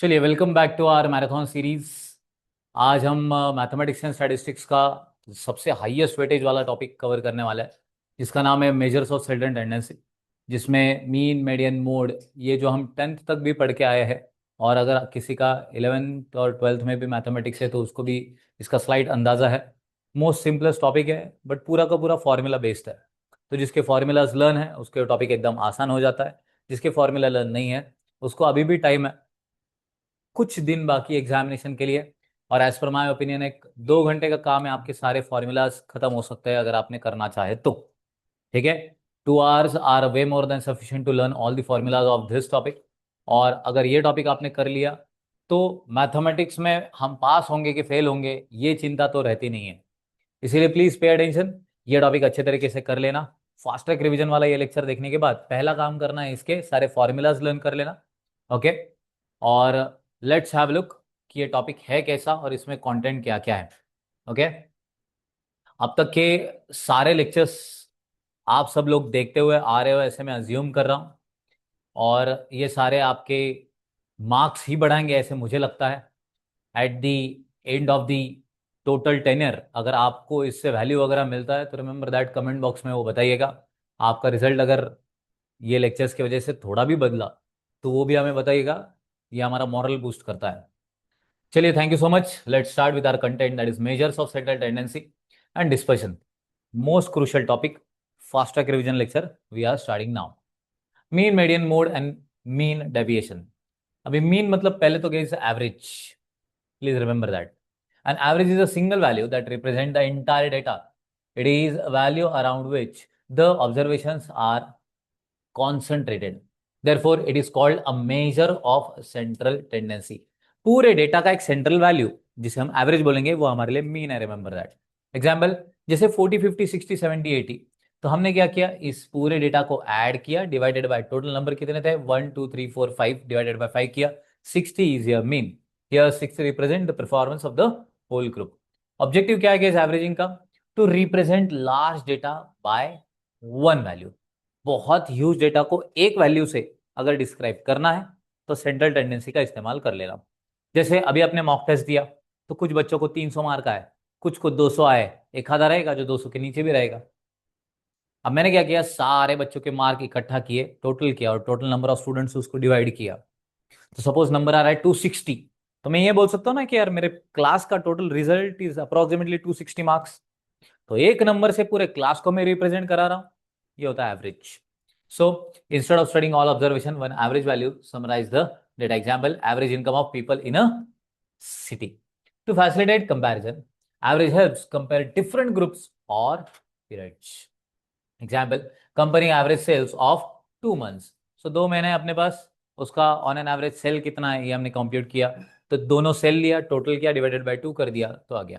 चलिए, welcome back to our marathon series. आज हम मैथमेटिक्स एंड स्टैटिस्टिक्स का सबसे हाईएस्ट वेटेज वाला टॉपिक कवर करने वाला है, जिसका नाम है मेजर्स ऑफ सेल्डन टेंडेंसी, जिसमें मीन, मीडियन, मोड, ये जो हम टेंथ तक भी पढ़ के आए हैं। और अगर किसी का 11th और 12th में भी मैथमेटिक्स है तो उसको भी इसका स्लाइट अंदाज़ा है। मोस्ट सिंपलेस्ट टॉपिक है, बट पूरा का पूरा फॉर्मूला बेस्ड है। तो जिसके फॉर्मूलाज लर्न है उसके टॉपिक एकदम आसान हो जाता है। जिसके फॉर्मूला लर्न नहीं है उसको अभी भी टाइम है, कुछ दिन बाकी एग्जामिनेशन के लिए। और एज पर माय ओपिनियन एक 2 घंटे का काम है, आपके सारे फॉर्मूलाज खत्म हो सकते हैं अगर आपने करना चाहे तो। ठीक है, 2 hours are way more than sufficient to learn all the formulas of this topic. और अगर ये टॉपिक आपने कर लिया तो मैथमेटिक्स में हम पास होंगे कि फेल होंगे ये चिंता तो रहती नहीं है। इसीलिए प्लीज पे अटेंशन, ये टॉपिक अच्छे तरीके से कर लेना। फास्ट ट्रैक रिवीजन वाला ये लेक्चर देखने के बाद पहला काम करना है, इसके सारे फॉर्मूलाज लर्न कर लेना। ओके, और लेट्स हैव लुक कि ये टॉपिक है कैसा और इसमें कंटेंट क्या क्या है। ओके, अब तक के सारे लेक्चर्स आप सब लोग देखते हुए आ रहे हो ऐसे मैं अज्यूम कर रहा हूँ, और ये सारे आपके मार्क्स ही बढ़ाएंगे ऐसे मुझे लगता है। At the end of the total tenure अगर आपको इससे वैल्यू वगैरह मिलता है तो रिमेंबर दैट, कमेंट बॉक्स में वो बताइएगा। आपका रिजल्ट अगर ये लेक्चर्स की वजह से थोड़ा भी बदला तो वो भी हमें बताइएगा, ये हमारा मॉरल बूस्ट करता है। चलिए, thank you so much. Let's start with our content, that is measures of central tendency and dispersion, most crucial topic, fast track revision lecture we are starting now. Mean, median, mode and mean deviation. अभी mean मतलब पहले तो गई average, please remember that. An average is a single value that represents the entire data. It is a value around which the observations are concentrated. Therefore, it is called a measure of central tendency. पूरे data का एक central value जिसे हम average बोलेंगे वो हमारे लिए mean है, रिमेंबर दैट। एग्जाम्पल, जैसे 40, 50, 60, 70, 80, तो हमने क्या किया, इस पूरे डेटा को ऐड किया, डिवाइडेड बाय टोटल नंबर कितने थे, 1 2 3 4 5, डिवाइडेड बाय 5 किया, 60 is your mean. Here 60 represent the performance of the whole group. Objective क्या है इस एवरेजिंग का, to represent large data by one value. बहुत ह्यूज डेटा को एक वैल्यू से अगर डिस्क्राइब करना है तो सेंट्रल टेंडेंसी का इस्तेमाल कर लेना। जैसे अभी आपने मॉक टेस्ट दिया तो कुछ बच्चों को 300 मार्क आए, कुछ को 200 आए, एक आधा रहेगा जो 200 के नीचे भी रहेगा। अब मैंने क्या किया, सारे बच्चों के मार्क इकट्ठा किए, टोटल किया और टोटल नंबर ऑफ स्टूडेंट्स उसको डिवाइड किया। तो सपोज नंबर आ रहा है 260, तो मैं ये बोल सकता हूँ ना कि यार मेरे क्लास का total result is approximately 260 marks. तो एक नंबर से पूरे क्लास को मैं रिप्रेजेंट करा रहा हूं, ये होता है average. So instead of studying all observation one average value summarise the data. Example, average income of people in a city. To facilitate comparison, average helps compare different groups और periods. Example, company average sales of 2 months। So 2 महीने अपने पास, उसका on an average cell कितना है ये हमने compute किया। तो दोनों सेल लिया, टोटल किया, डिवाइडेड बाय 2 कर दिया तो आ गया।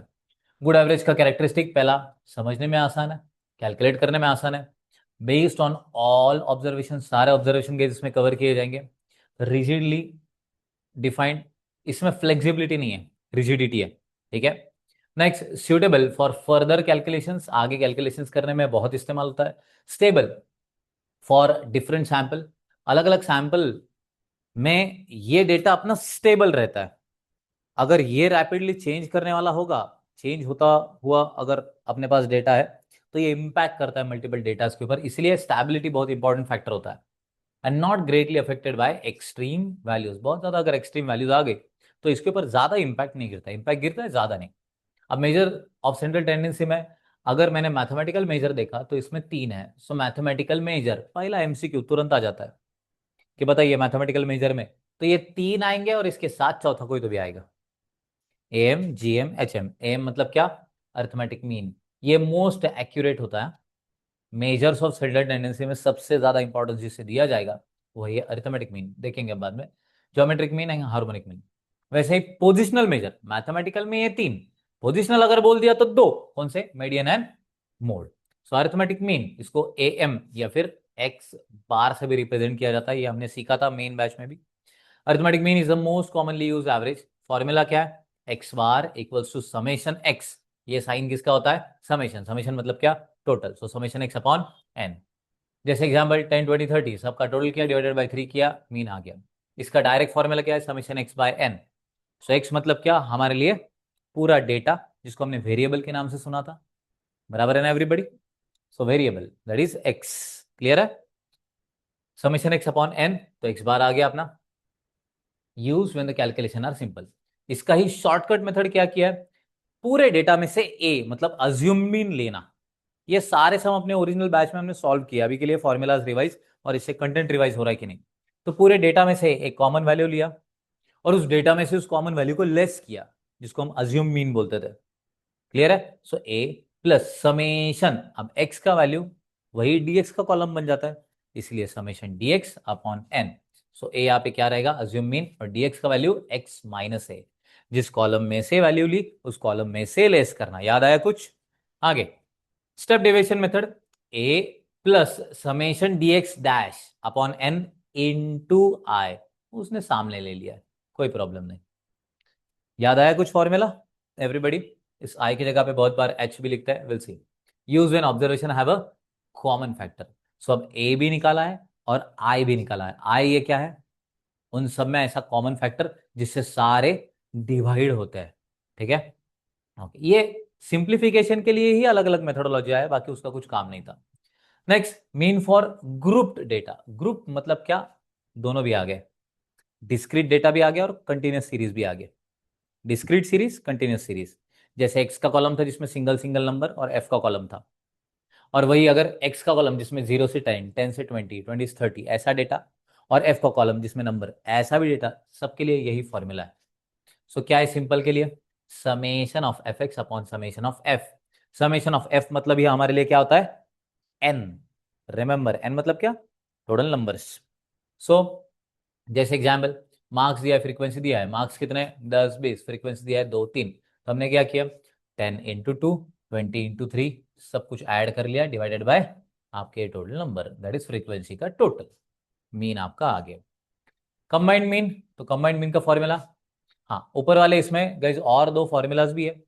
गुड एवरेज का कैरेक्टरिस्टिक, पहला, समझने में आसान है, कैलकुलेट करने में आसान है, बेस्ड ऑन ऑल ऑब्जर्वेशन, सारे ऑब्जर्वेशन के जिसमें कवर किए जाएंगे, रिजिडली डिफाइंड, इसमें फ्लेक्सिबिलिटी नहीं है, रिजिडिटी है। ठीक है, next, suitable for further calculations, आगे कैलकुलेशंस करने में बहुत इस्तेमाल होता है। स्टेबल फॉर डिफरेंट सैंपल, अलग अलग सैंपल में ये डेटा अपना स्टेबल रहता है। अगर ये रैपिडली चेंज करने वाला होगा, चेंज होता हुआ अगर अपने पास डेटा है तो ये इंपैक्ट करता है मल्टीपल डेटा के ऊपर, इसलिए स्टैबिलिटी बहुत इंपॉर्टेंट फैक्टर होता है। And not greatly affected by extreme values, बहुत ज्यादा अगर एक्सट्रीम वैल्यूज आ गई तो इसके ऊपर ज्यादा इंपैक्ट नहीं गिरता, इंपैक्ट गिरता है ज्यादा नहीं। अब मेजर ऑफ सेंट्रल टेंडेंसी में अगर मैंने मैथमेटिकल मेजर देखा तो इसमें 3 है। सो मैथमेटिकल मेजर, पहला एमसीक्यू तुरंत आ जाता है कि बताइए मैथमेटिकल मेजर में, तो ये 3 आएंगे और इसके साथ चौथा कोई तो भी आएगा, एम, जीएम, एचएम। एम मतलब क्या, अर्थमेटिक मीन, ये मोस्ट एक्यूरेट होता है। मेजर्स ऑफ सेंट्रल टेंडेंसी में सबसे ज्यादा इंपॉर्टेंस जिसे दिया जाएगा वो है अरिथमेटिक मीन, देखेंगे बाद में। ज्योमेट्रिक मीन है, हार्मोनिक मीन। वैसे ही पोजिशनल मेजर, मैथमेटिकल में ये 3, पोजिशनल अगर बोल दिया तो 2, कौन से, median and mode. So arithmetic mean, इसको ए एम या फिर एक्स बार से भी रिप्रेजेंट किया जाता है, ये हमने सीखा था मेन बैच में भी। Arithmetic mean is the most commonly use average. Formula क्या है, x bar equals to summation x, ये साइन किसका होता है, समेशन, समेशन मतलब क्या, total. So summation x upon n. जैसे एग्जांपल 10 20 30, सबका टोटल किया, डिवाइडेड बाय 3 किया, मीन आ गया। इसका डायरेक्ट फॉर्मूला क्या है, summation x by N. So x मतलब क्या हमारे लिए, पूरा डेटा जिसको हमने वेरिएबल के नाम से सुना था, बराबर है ना everybody. So variable that is x, clear है। समेशन एक्स अपॉन एन, तो एक्स बार आ गया अपना। Use when the calculation are simple. इसका ही शॉर्टकट मेथड क्या किया है, पूरे डेटा में से ए मतलब अज्यूम मीन लेना। ये सारे सम अपने ओरिजिनल बैच में हमने सॉल्व किया, अभी के लिए फॉर्मूलाज रिवाइज और इससे कंटेंट रिवाइज हो रहा है कि नहीं। तो पूरे डेटा में से एक कॉमन वैल्यू लिया और उस डेटा में से उस कॉमन वैल्यू को लेस किया, जिसको हम अज्यूम मीन बोलते थे, क्लियर है। सो ए प्लस समेशन, अब एक्स का वैल्यू वही डीएक्स का कॉलम बन जाता है, इसलिए समेशन डीएक्स अपॉन एन। सो ए यहाँ पे क्या रहेगा, अज्यूम मीन, और डीएक्स का वैल्यू एक्स माइनस ए, जिस कॉलम में से वैल्यू ली उस कॉलम में से लेस करना। याद आया कुछ? आगे step deviation method, A plus summation dx dash upon n into i, उसने सामने ले लिया है, कोई प्रॉब्लम नहीं। याद आया कुछ फॉर्मूला एवरीबडी? इस आई की जगह पे बहुत बार एच भी लिखता है, will see. Use when observation have a common factor. So अब ए भी निकाला है और आई भी निकाला है। आई ये क्या है, उन सब में ऐसा कॉमन फैक्टर जिससे सारे डिवाइड होते हैं, ठीक है। ओके, ये सिंप्लीफिकेशन के लिए ही अलग अलग मेथोडोलॉजी है, बाकी उसका कुछ काम नहीं था। Next, mean for grouped data. Group मतलब क्या, दोनों भी आ गए, डिस्क्रीट डेटा भी आ गया और कंटिन्यूस सीरीज भी आ गया। डिस्क्रीट सीरीज, कंटिन्यूस सीरीज, जैसे एक्स का कॉलम था जिसमें सिंगल सिंगल नंबर और एफ का कॉलम था, और वही अगर एक्स का कॉलम जिसमें 0 से 10, 10 से 20, 20 से 30 ऐसा डेटा, और एफ का कॉलम जिसमें नंबर ऐसा भी डेटा, सबके लिए यही फॉर्मूला है। सो क्या है सिंपल के लिए, summation of f x upon summation of F. Summation of F मतलब ये हमारे लिए क्या होता है, एन। रिमेंबर एन मतलब क्या, टोटल नंबर्स। सो जैसे एग्जाम्पल, मार्क्स दिया है, फ्रीक्वेंसी दिया है, मार्क्स कितने 10 20, फ्रीक्वेंसी दिया है 2 3, तो हमने क्या किया, 10 × 2, 20 × 3, सब कुछ ऐड कर लिया, डिवाइडेड बाय आपके total number, that is frequency का टोटल। मीन आपका आ गया। कंबाइंड मीन, तो कंबाइंड मीन का फॉर्मूला, हाँ ऊपर वाले इसमें गाइज और दो फॉर्मूलाज भी है।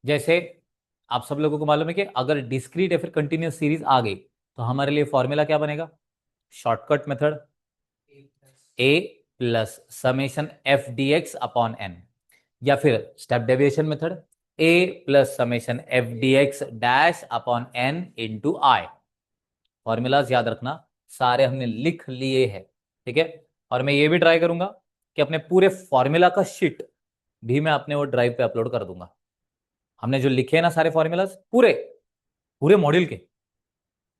जैसे आप सब लोगों को मालूम है कि अगर डिस्क्रीट या फिर कंटिन्यूस सीरीज आ गई तो हमारे लिए फॉर्मूला क्या बनेगा, शॉर्टकट मेथड, ए plus summation F D X upon N, या फिर step deviation method, A plus summation F D x dash upon N into I. Formulas याद रखना, सारे हमने लिख लिए हैं, ठीक है। और मैं ये भी ट्राई करूंगा कि अपने पूरे फॉर्मूला का शीट भी मैं अपने वो ड्राइव पे अपलोड कर दूंगा। हमने जो लिखे हैं ना सारे फॉर्मूलाज, पूरे पूरे मॉड्यूल के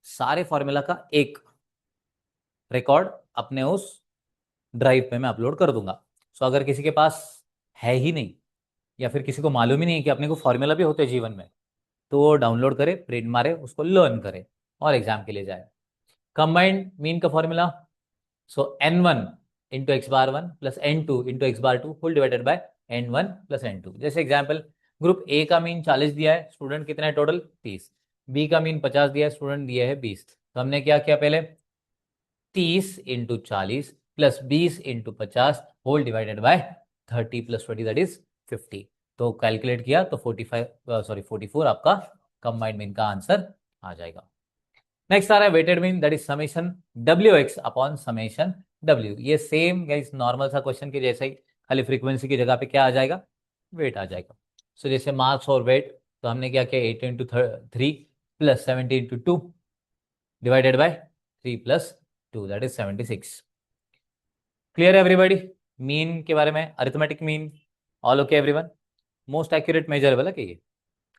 सारे फॉर्मूला का एक रिकॉर्ड अपने उस ड्राइव पे मैं अपलोड कर दूंगा। सो अगर किसी के पास है ही नहीं, या फिर किसी को मालूम ही नहीं कि अपने को फॉर्मूला भी होते हैं जीवन में, तो वो डाउनलोड करे, प्रिंट मारे, उसको लर्न करे और एग्जाम के लिए जाए। कंबाइंड मीन का formula, so n1 × x⁻1 plus n2 × x⁻2 whole divided by n1 plus n2। जैसे एग्जाम्पल, ग्रुप ए का मीन 40 दिया है, स्टूडेंट कितने हैं टोटल 30, बी का मीन 50 दिया है, स्टूडेंट दिया है 20। तो हमने क्या किया, पहले 30 × 40 plus 20 × 50 whole divided by 30 + 20 that is 50। तो कैलकुलेट किया तो 44 आपका कंबाइंड मीन का आंसर आ जाएगा। नेक्स्ट आ रहा है weighted mean, that is summation W X upon summation W. ये सेम गाइस नॉर्मल सा क्वेश्चन के जैसा ही, खाली फ्रीक्वेंसी की जगह पे क्या आ जाएगा, वेट आ जाएगा। सो जैसे मार्क्स और वेट, तो हमने क्या किया, 18 × 3 plus 70 × 2 divided by 3 + 2 that is 76। Clear है एवरीबॉडी मीन के बारे में, arithmetic mean all okay everyone, most accurate measurable है कि ये।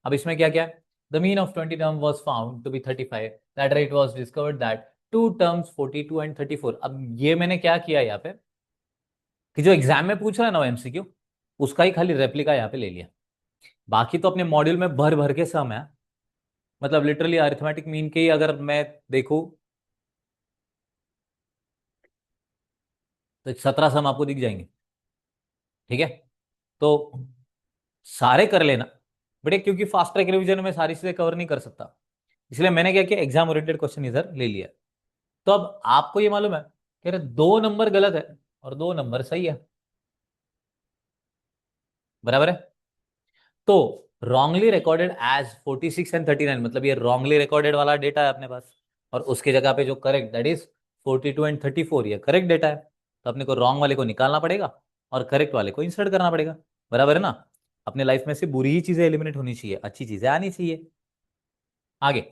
अब इसमें क्या क्या है, the mean of 20 term was found to be 35, that it was discovered that two terms 42 and 34। अब ये मैंने क्या किया यहाँ पे, कि जो एग्जाम में पूछ रहा है ना एमसीक्यू, उसका ही खाली रेप्लिका यहाँ पे ले लिया। बाकी तो अपने मॉड्यूल में भर भर के सम है, मतलब लिटरली अरिथमेटिक मीन के ही अगर मैं देखूं तो 17 सम आपको दिख जाएंगे, ठीक है। तो सारे कर लेना बेटे, क्योंकि फास्ट ट्रैक रिवीजन में सारी चीजें कवर नहीं कर सकता, इसलिए मैंने क्या किया, एग्जाम ओरिएंटेड क्वेश्चन इधर ले लिया। तो अब आपको ये मालूम है कि अरे 2 नंबर गलत है और 2 नंबर सही है, बराबर है। तो रॉन्गली रिकॉर्डेड एज 46 एंड 39, मतलब ये रॉन्गली रिकॉर्डेड वाला डेटा है अपने पास, और उसकी जगह पे जो करेक्ट दैट इज 42 एंड 34, ये करेक्ट डेटा है। तो अपने को रॉन्ग वाले को निकालना पड़ेगा और करेक्ट वाले को इंसर्ट करना पड़ेगा। बराबर है ना? अपने लाइफ में से बुरी ही चीजें एलिमिनेट होनी चाहिए, अच्छी चीजें आनी चाहिए। आगे,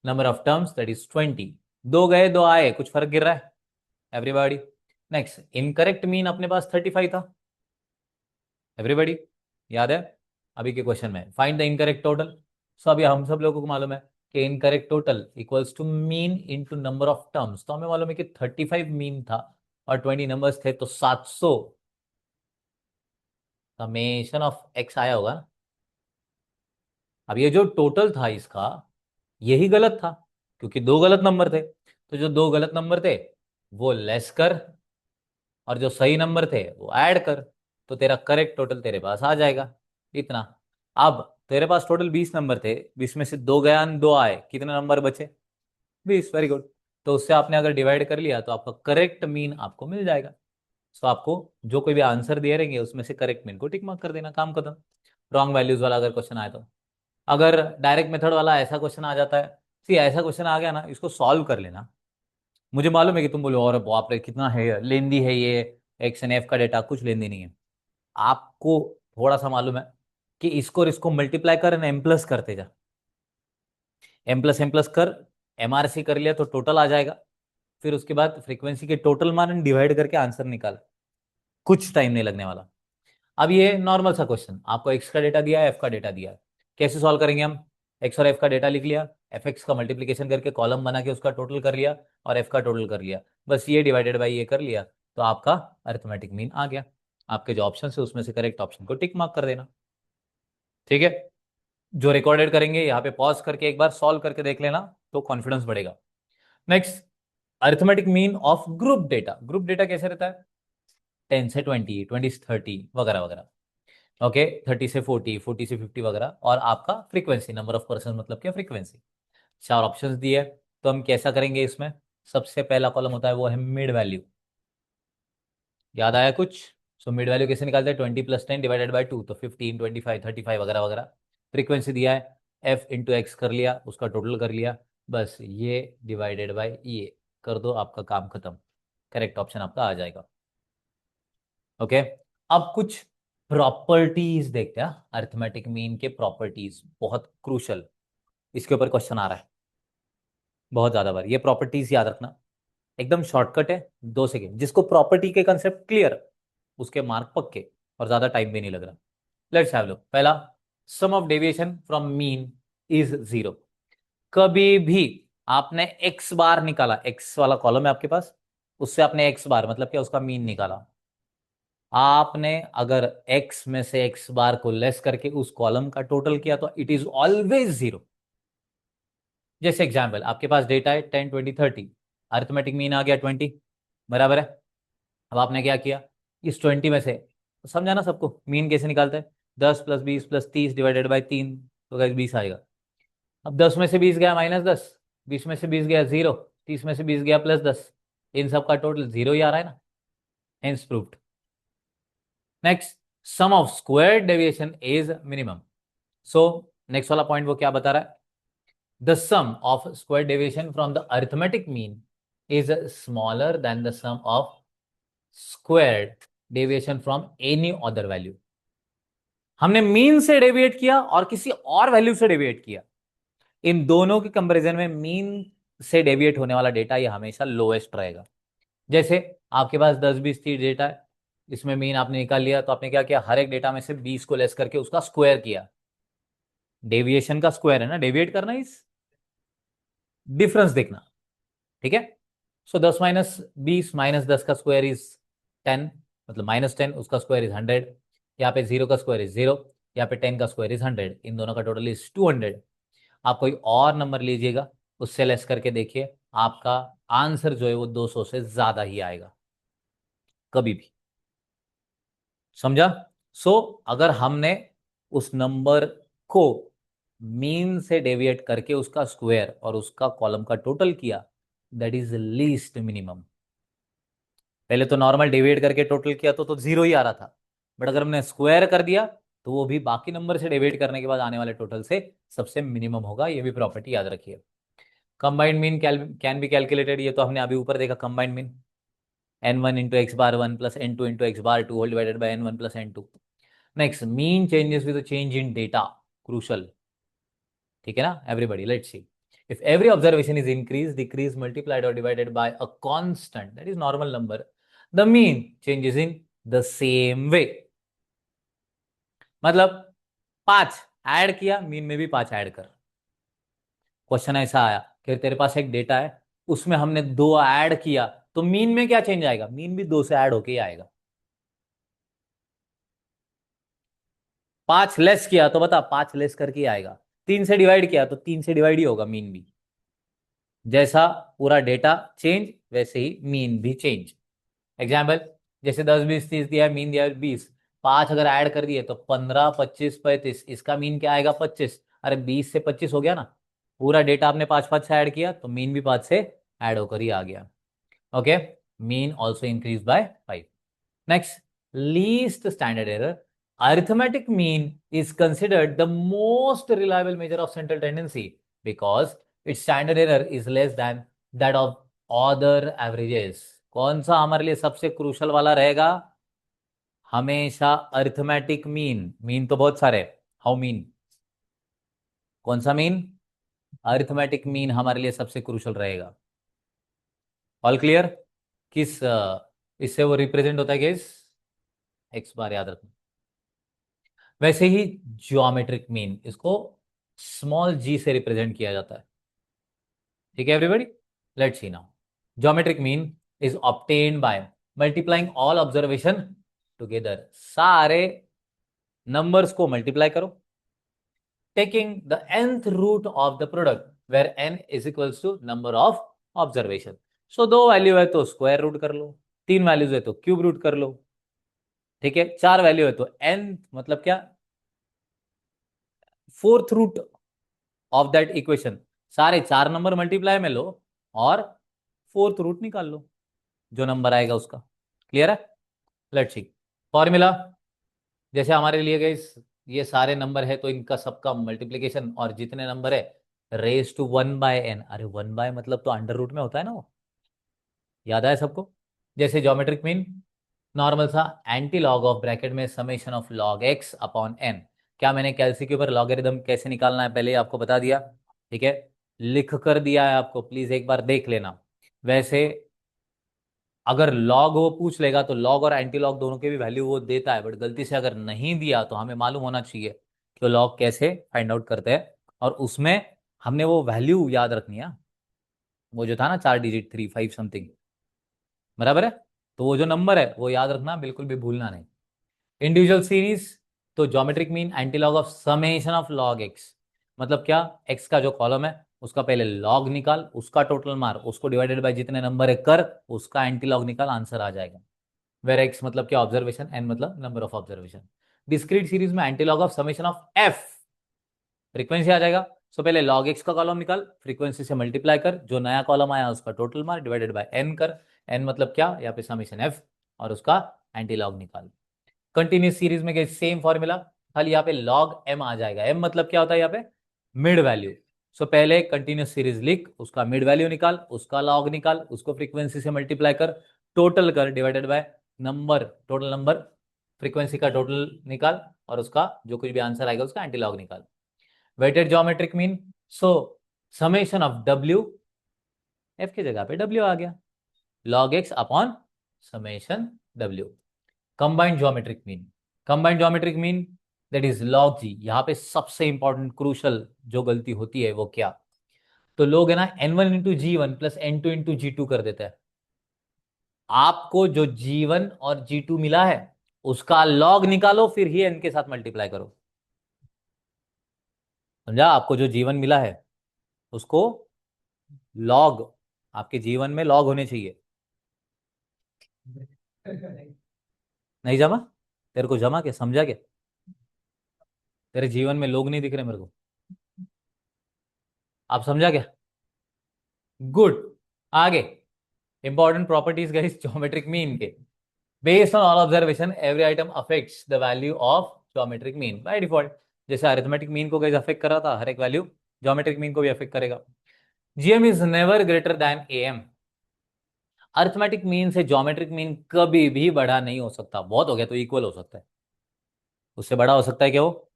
number of terms that is 20। दो गए दो आए, कुछ फर्क गिर रहा है एवरीबॉडी? नेक्स्ट, इनकरेक्ट मीन अपने पास 35 था, एवरीबॉडी याद है? अभी के क्वेश्चन में find the incorrect total. So अभी हम सब लोगों को मालूम है कि incorrect total equals to mean into number of terms. तो हमें मालूम है कि 35 मीन था और 20 नंबर्स थे, तो 700 समेशन ऑफ एक्स आया होगा ना। अब ये जो टोटल था इसका, यही गलत था, क्योंकि दो गलत नंबर थे। तो जो दो गलत नंबर थे वो लेस कर, और जो सही नंबर थे वो ऐड कर, तो तेरा करेक्ट टोटल तेरे पास आ जाएगा इतना। अब तेरे पास टोटल 20 नंबर थे, 20 में से दो गया दो आए, कितने नंबर बचे? 20। Very good. तो उससे आपने अगर डिवाइड कर लिया तो आपका करेक्ट मीन आपको मिल जाएगा। सो आपको जो कोई भी आंसर दिए रहेंगे उसमें से करेक्ट मीन को टिक मार्क कर देना, काम खत्म। रॉन्ग वैल्यूज वाला अगर क्वेश्चन आए तो, अगर डायरेक्ट मेथड वाला ऐसा क्वेश्चन आ जाता है, सी ऐसा क्वेश्चन आ गया ना, इसको सॉल्व कर लेना। मुझे मालूम है कि तुम बोलो और बाप रे कितना है, लेंदी है ये, एक्स एंड एफ का डेटा, कुछ लेंदी नहीं है। आपको थोड़ा सा मालूम है कि इसको और इसको मल्टीप्लाई कर एम प्लस करते जा, एम प्लस कर, एमआरसी कर लिया तो टोटल आ जाएगा। फिर उसके बाद फ्रीक्वेंसी के टोटल मान डिवाइड करके आंसर निकाल, कुछ टाइम नहीं लगने वाला। अब ये नॉर्मल सा क्वेश्चन, आपको एक्स का डेटा दिया है, एफ का डेटा दिया है, कैसे सॉल्व करेंगे हम? एक्स और एफ का डेटा लिख लिया, एफ एक्स का मल्टीप्लीकेशन करके कॉलम बना के उसका टोटल कर लिया, और एफ का टोटल कर लिया, बस ये डिवाइडेड बाई ये कर लिया, तो आपका अरिथमेटिक मीन आ गया। आपके जो ऑप्शन है उसमें से करेक्ट ऑप्शन को टिक मार्क कर देना, ठीक है? जो रिकॉर्डेड करेंगे यहाँ पे पॉज करके एक बार सॉल्व करके देख लेना, तो कॉन्फिडेंस बढ़ेगा। Next, arithmetic mean of group data. Group data कैसे रहता है? 10 से 20, 20 से 30 वगैरह वगैरह। ओके, 30 से 40, 40 से 50 वगैरह, और आपका फ्रीक्वेंसी, नंबर ऑफ पर्सन मतलब क्या, फ्रीक्वेंसी। चार ऑप्शंस दिए, तो हम कैसा करेंगे इसमें? सबसे पहला कॉलम होता है वो है मिड वैल्यू। याद आया कुछ? सो मिड वैल्यू कैसे निकालते हैं? 20 प्लस 10 डिवाइडेड बाई 2, तो 15, 25, 35 वगैरह वगैरह। फ्रीक्वेंसी दिया है, एफ इंटू एक्स कर लिया, उसका टोटल कर लिया, बस ये डिवाइडेड बाई ये कर दो, आपका काम खत्म, करेक्ट ऑप्शन आपका आ जाएगा। ओके, अब कुछ प्रॉपर्टीज देखते हैं, अरिथमेटिक मीन के प्रॉपर्टीज बहुत क्रूशल, इसके ऊपर क्वेश्चन आ रहा है बहुत ज्यादा बार। ये प्रॉपर्टीज याद रखना, एकदम शॉर्टकट है, 2 सेकेंड। जिसको प्रॉपर्टी के कंसेप्ट क्लियर, उसके मार्क पक्के, और ज्यादा टाइम भी नहीं लग रहा। Let's have look. पहला, sum of deviation from mean is 0। कभी भी आपने एक्स बार निकाला, एक्स वाला कॉलम है आपके पास, उससे आपने एक्स बार मतलब क्या, उसका मीन निकाला, आपने अगर x में से x बार को लेस करके उस कॉलम का टोटल किया तो इट इज ऑलवेज 0। जैसे एग्जांपल, आपके पास डेटा है 10, 20, 30, अरिथमेटिक मीन आ गया 20, बराबर है। अब आपने क्या किया, इस 20 में से, समझा ना सबको मीन कैसे निकालते हैं? 10 प्लस 20 प्लस 30 डिवाइडेड बाई 3, तो गाइस 20 आएगा। अब 10 में से 20 गया -10, 20 में से 20 गया 0, 30 में से 20 गया +10, इन सब का टोटल 0 ही आ रहा है ना, hence proved. Next, sum of square deviation is minimum. So next वाला पॉइंट वो क्या बता रहा है? The sum of square deviation from the arithmetic mean is smaller than the sum of square deviation from any other value. हमने mean से deviate किया और किसी और वैल्यू से डेविएट किया, इन दोनों के कंपैरिजन में मीन से डेविएट होने वाला डेटा ये हमेशा लोएस्ट रहेगा। जैसे आपके पास 10, 20, 30 डेटा है, इसमें मीन आपने निकाल लिया, तो आपने क्या किया, हर एक डेटा में से 20 को लेस करके उसका स्क्वायर किया, डेविएशन का स्क्वायर है ना, डेविएट करना, इस डिफरेंस देखना, ठीक है? सो 10 माइनस 20 -10 का स्क्वायर इज 10, मतलब -10, उसका स्क्वायर इज 100। यहाँ पे 0 का स्क्वायर इज 0, यहाँ पे 10 का स्क्वायर इज 100, इन दोनों का टोटल इज 200। आप कोई और नंबर लीजिएगा, उससे लेस करके देखिए, आपका आंसर जो है वो 200 से ज्यादा ही आएगा, कभी भी। समझा? सो अगर हमने उस नंबर को मीन से डेविएट करके उसका स्क्वायर और उसका कॉलम का टोटल किया, दैट इज लीस्ट मिनिमम। पहले तो नॉर्मल डेविएट करके टोटल किया तो 0 ही आ रहा था, बट अगर हमने स्क्वायर कर दिया तो वो भी बाकी नंबर से डेविएट करने के बाद आने वाले टोटल से सबसे मिनिमम होगा। ये भी प्रॉपर्टी याद रखिए। Combined mean can be calculated, ये तो हमने अभी ऊपर देखा, combined mean n1 into x bar 1 plus n2 into x bar 2 whole divided by n1 plus n2. Next, mean changes with a change in data. Crucial. ठीक है ना everybody? Let's see. If every observation is increased, decreased, multiplied or divided by a constant, that is normal number, the mean changes in the same way. मतलब 5 add किया, mean में भी 5 add कर. Question ऐसा आया कि तेरे पास एक डेटा है, उसमें हमने 2 ऐड किया, तो मीन में क्या चेंज आएगा? मीन भी 2 से ऐड होके ही आएगा. 5 लेस किया तो बता, 5 लेस करके ही आएगा. 3 से डिवाइड किया तो 3 से डिवाइड ही होगा मीन भी. जैसा पूरा डेटा चेंज, वैसे ही मीन भी चेंज. एग्जाम्पल, जैसे 10 20 30 दिया है, मीन दिया है 20. 5 अगर ऐड कर दिए तो 15 25 35, इसका मीन क्या आएगा? 25. अरे 20 से 25 हो गया ना. पूरा डेटा आपने 5 5 से ऐड किया तो मीन भी 5 से ऐड होकर ही आ गया. Okay, mean also increase by 5. Next, least standard error. Arithmetic mean is considered the most reliable measure of central tendency because its standard error is less than that of other averages. कौन सा हमारे लिए सबसे crucial वाला रहेगा? हमेशा arithmetic mean. Mean तो बहुत सारे. How mean? कौन सा मीन? अरिथमेटिक मीन हमारे लिए सबसे क्रूशल रहेगा. All clear? किस इससे वो रिप्रेजेंट होता है किस? एक्स बार याद रखना. वैसे ही ज्योमेट्रिक मीन, इसको स्मॉल जी से रिप्रेजेंट किया जाता है. ठीक है everybody? Let's see now. Geometric mean is obtained by multiplying all observation together. सारे नंबर्स को मल्टीप्लाई करो, taking the nth root of the product where n is equals to number of observation. So 2 value है तो square root कर लो, 3 values है तो cube root कर लो. ठीक है, 4 वैल्यू है तो n मतलब क्या? 4th root of that equation. सारे 4 नंबर मल्टीप्लाई में लो और 4th रूट निकाल लो, जो नंबर आएगा उसका. क्लियर है? Let's see. फॉर्मूला जैसे हमारे लिए गए, ये सारे नंबर है तो इनका सबका मल्टीप्लीकेशन, और जितने नंबर है रेज टू 1/n. अरे 1 मतलब तो अंडर रूट में होता है ना वो. याद आया सबको? जैसे ज्योमेट्रिक मीन नॉर्मल सा एंटी लॉग ऑफ ब्रैकेट में summation of log x upon n. क्या मैंने कैलसी के ऊपर लॉगरिथम कैसे निकालना है पहले ही आपको बता दिया. ठीक है, लिख कर दिया है आपको, प्लीज एक बार देख लेना. वैसे अगर लॉग वो पूछ लेगा तो लॉग और एंटी लॉग दोनों के भी वैल्यू वो देता है, बट गलती से अगर नहीं दिया तो हमें मालूम होना चाहिए कि लॉग कैसे फाइंड आउट करते हैं, और उसमें हमने वो वैल्यू याद रखनी है. वो जो था ना 4 डिजिट 3 5 समथिंग, बराबर है. तो वो जो नंबर है वो याद रखना, बिल्कुल भी भूलना नहीं. इंडिविजुअल सीरीज, तो geometric mean antilog of summation of log x. मतलब क्या? एक्स का जो कॉलम है उसका पहले लॉग निकाल, उसका टोटल मार, उसको डिवाइडेड बाय जितने नंबर है कर, उसका एंटीलॉग निकाल, आंसर आ जाएगा. वेर एक्स मतलब क्या? ऑब्जर्वेशन. एन मतलब number of observation. Discrete series में antilog of summation of F, frequency आ जाएगा. सो पहले लॉग एक्स का कॉलम निकाल, फ्रीक्वेंसी से मल्टीप्लाई कर, जो नया कॉलम आया उसका टोटल मार, डिवाइडेड बाय एन कर. एन मतलब क्या? यहाँ पे समेशन एफ, और उसका एंटीलॉग निकाल. कंटिन्यूस सीरीज में गए सेम फॉर्मूला, खाली यहाँ पे लॉग एम आ जाएगा. एम मतलब क्या होता है यहाँ पे? Mid value. सो पहले कंटिन्यूस सीरीज लिख, उसका मिड वैल्यू निकाल, उसका लॉग निकाल, उसको फ्रीक्वेंसी से मल्टीप्लाई कर, टोटल कर, divided by number, total number, frequency का टोटल निकाल, और उसका जो कुछ भी आंसर आएगा उसका एंटी लॉग निकाल. Weighted geometric mean, so summation of डब्ल्यू, एफ की जगह पे डब्ल्यू आ गया, लॉग एक्स अपॉन समेशन डब्ल्यू. Combined geometric mean, combined geometric mean that is log g. यहाँ पे सबसे इंपॉर्टेंट क्रूशल जो गलती होती है वो क्या? तो लोग है ना n1 into g one plus n2 into g two कर देता है. आपको जो g1 और g2 मिला है उसका लॉग निकालो, फिर ही n के साथ मल्टीप्लाई करो. समझा? आपको जो g1 मिला है उसको लॉग, आपके जीवन में लॉग होने चाहिए. नहीं जमा? तेरे को जमा क्या? समझा क्या? तेरे जीवन में लोग नहीं दिख रहे मेरे को. आप समझा क्या? गुड. आगे important properties guys geometric mean के. Based on all observation every item affects the value of geometric mean by default. जैसे अरिथमेटिक मीन को गाइस अफेक्ट कर रहा था, हर एक वैल्यू ज्योमेट्रिक मीन को भी अफेक्ट करेगा. GM is never greater than am. Arithmetic mean से ज्योमेट्रिक मीन कभी भी बड़ा नहीं हो सकता, बहुत हो गया तो इक्वल हो सकता है, उससे बड़ा हो सकता है क्या वो?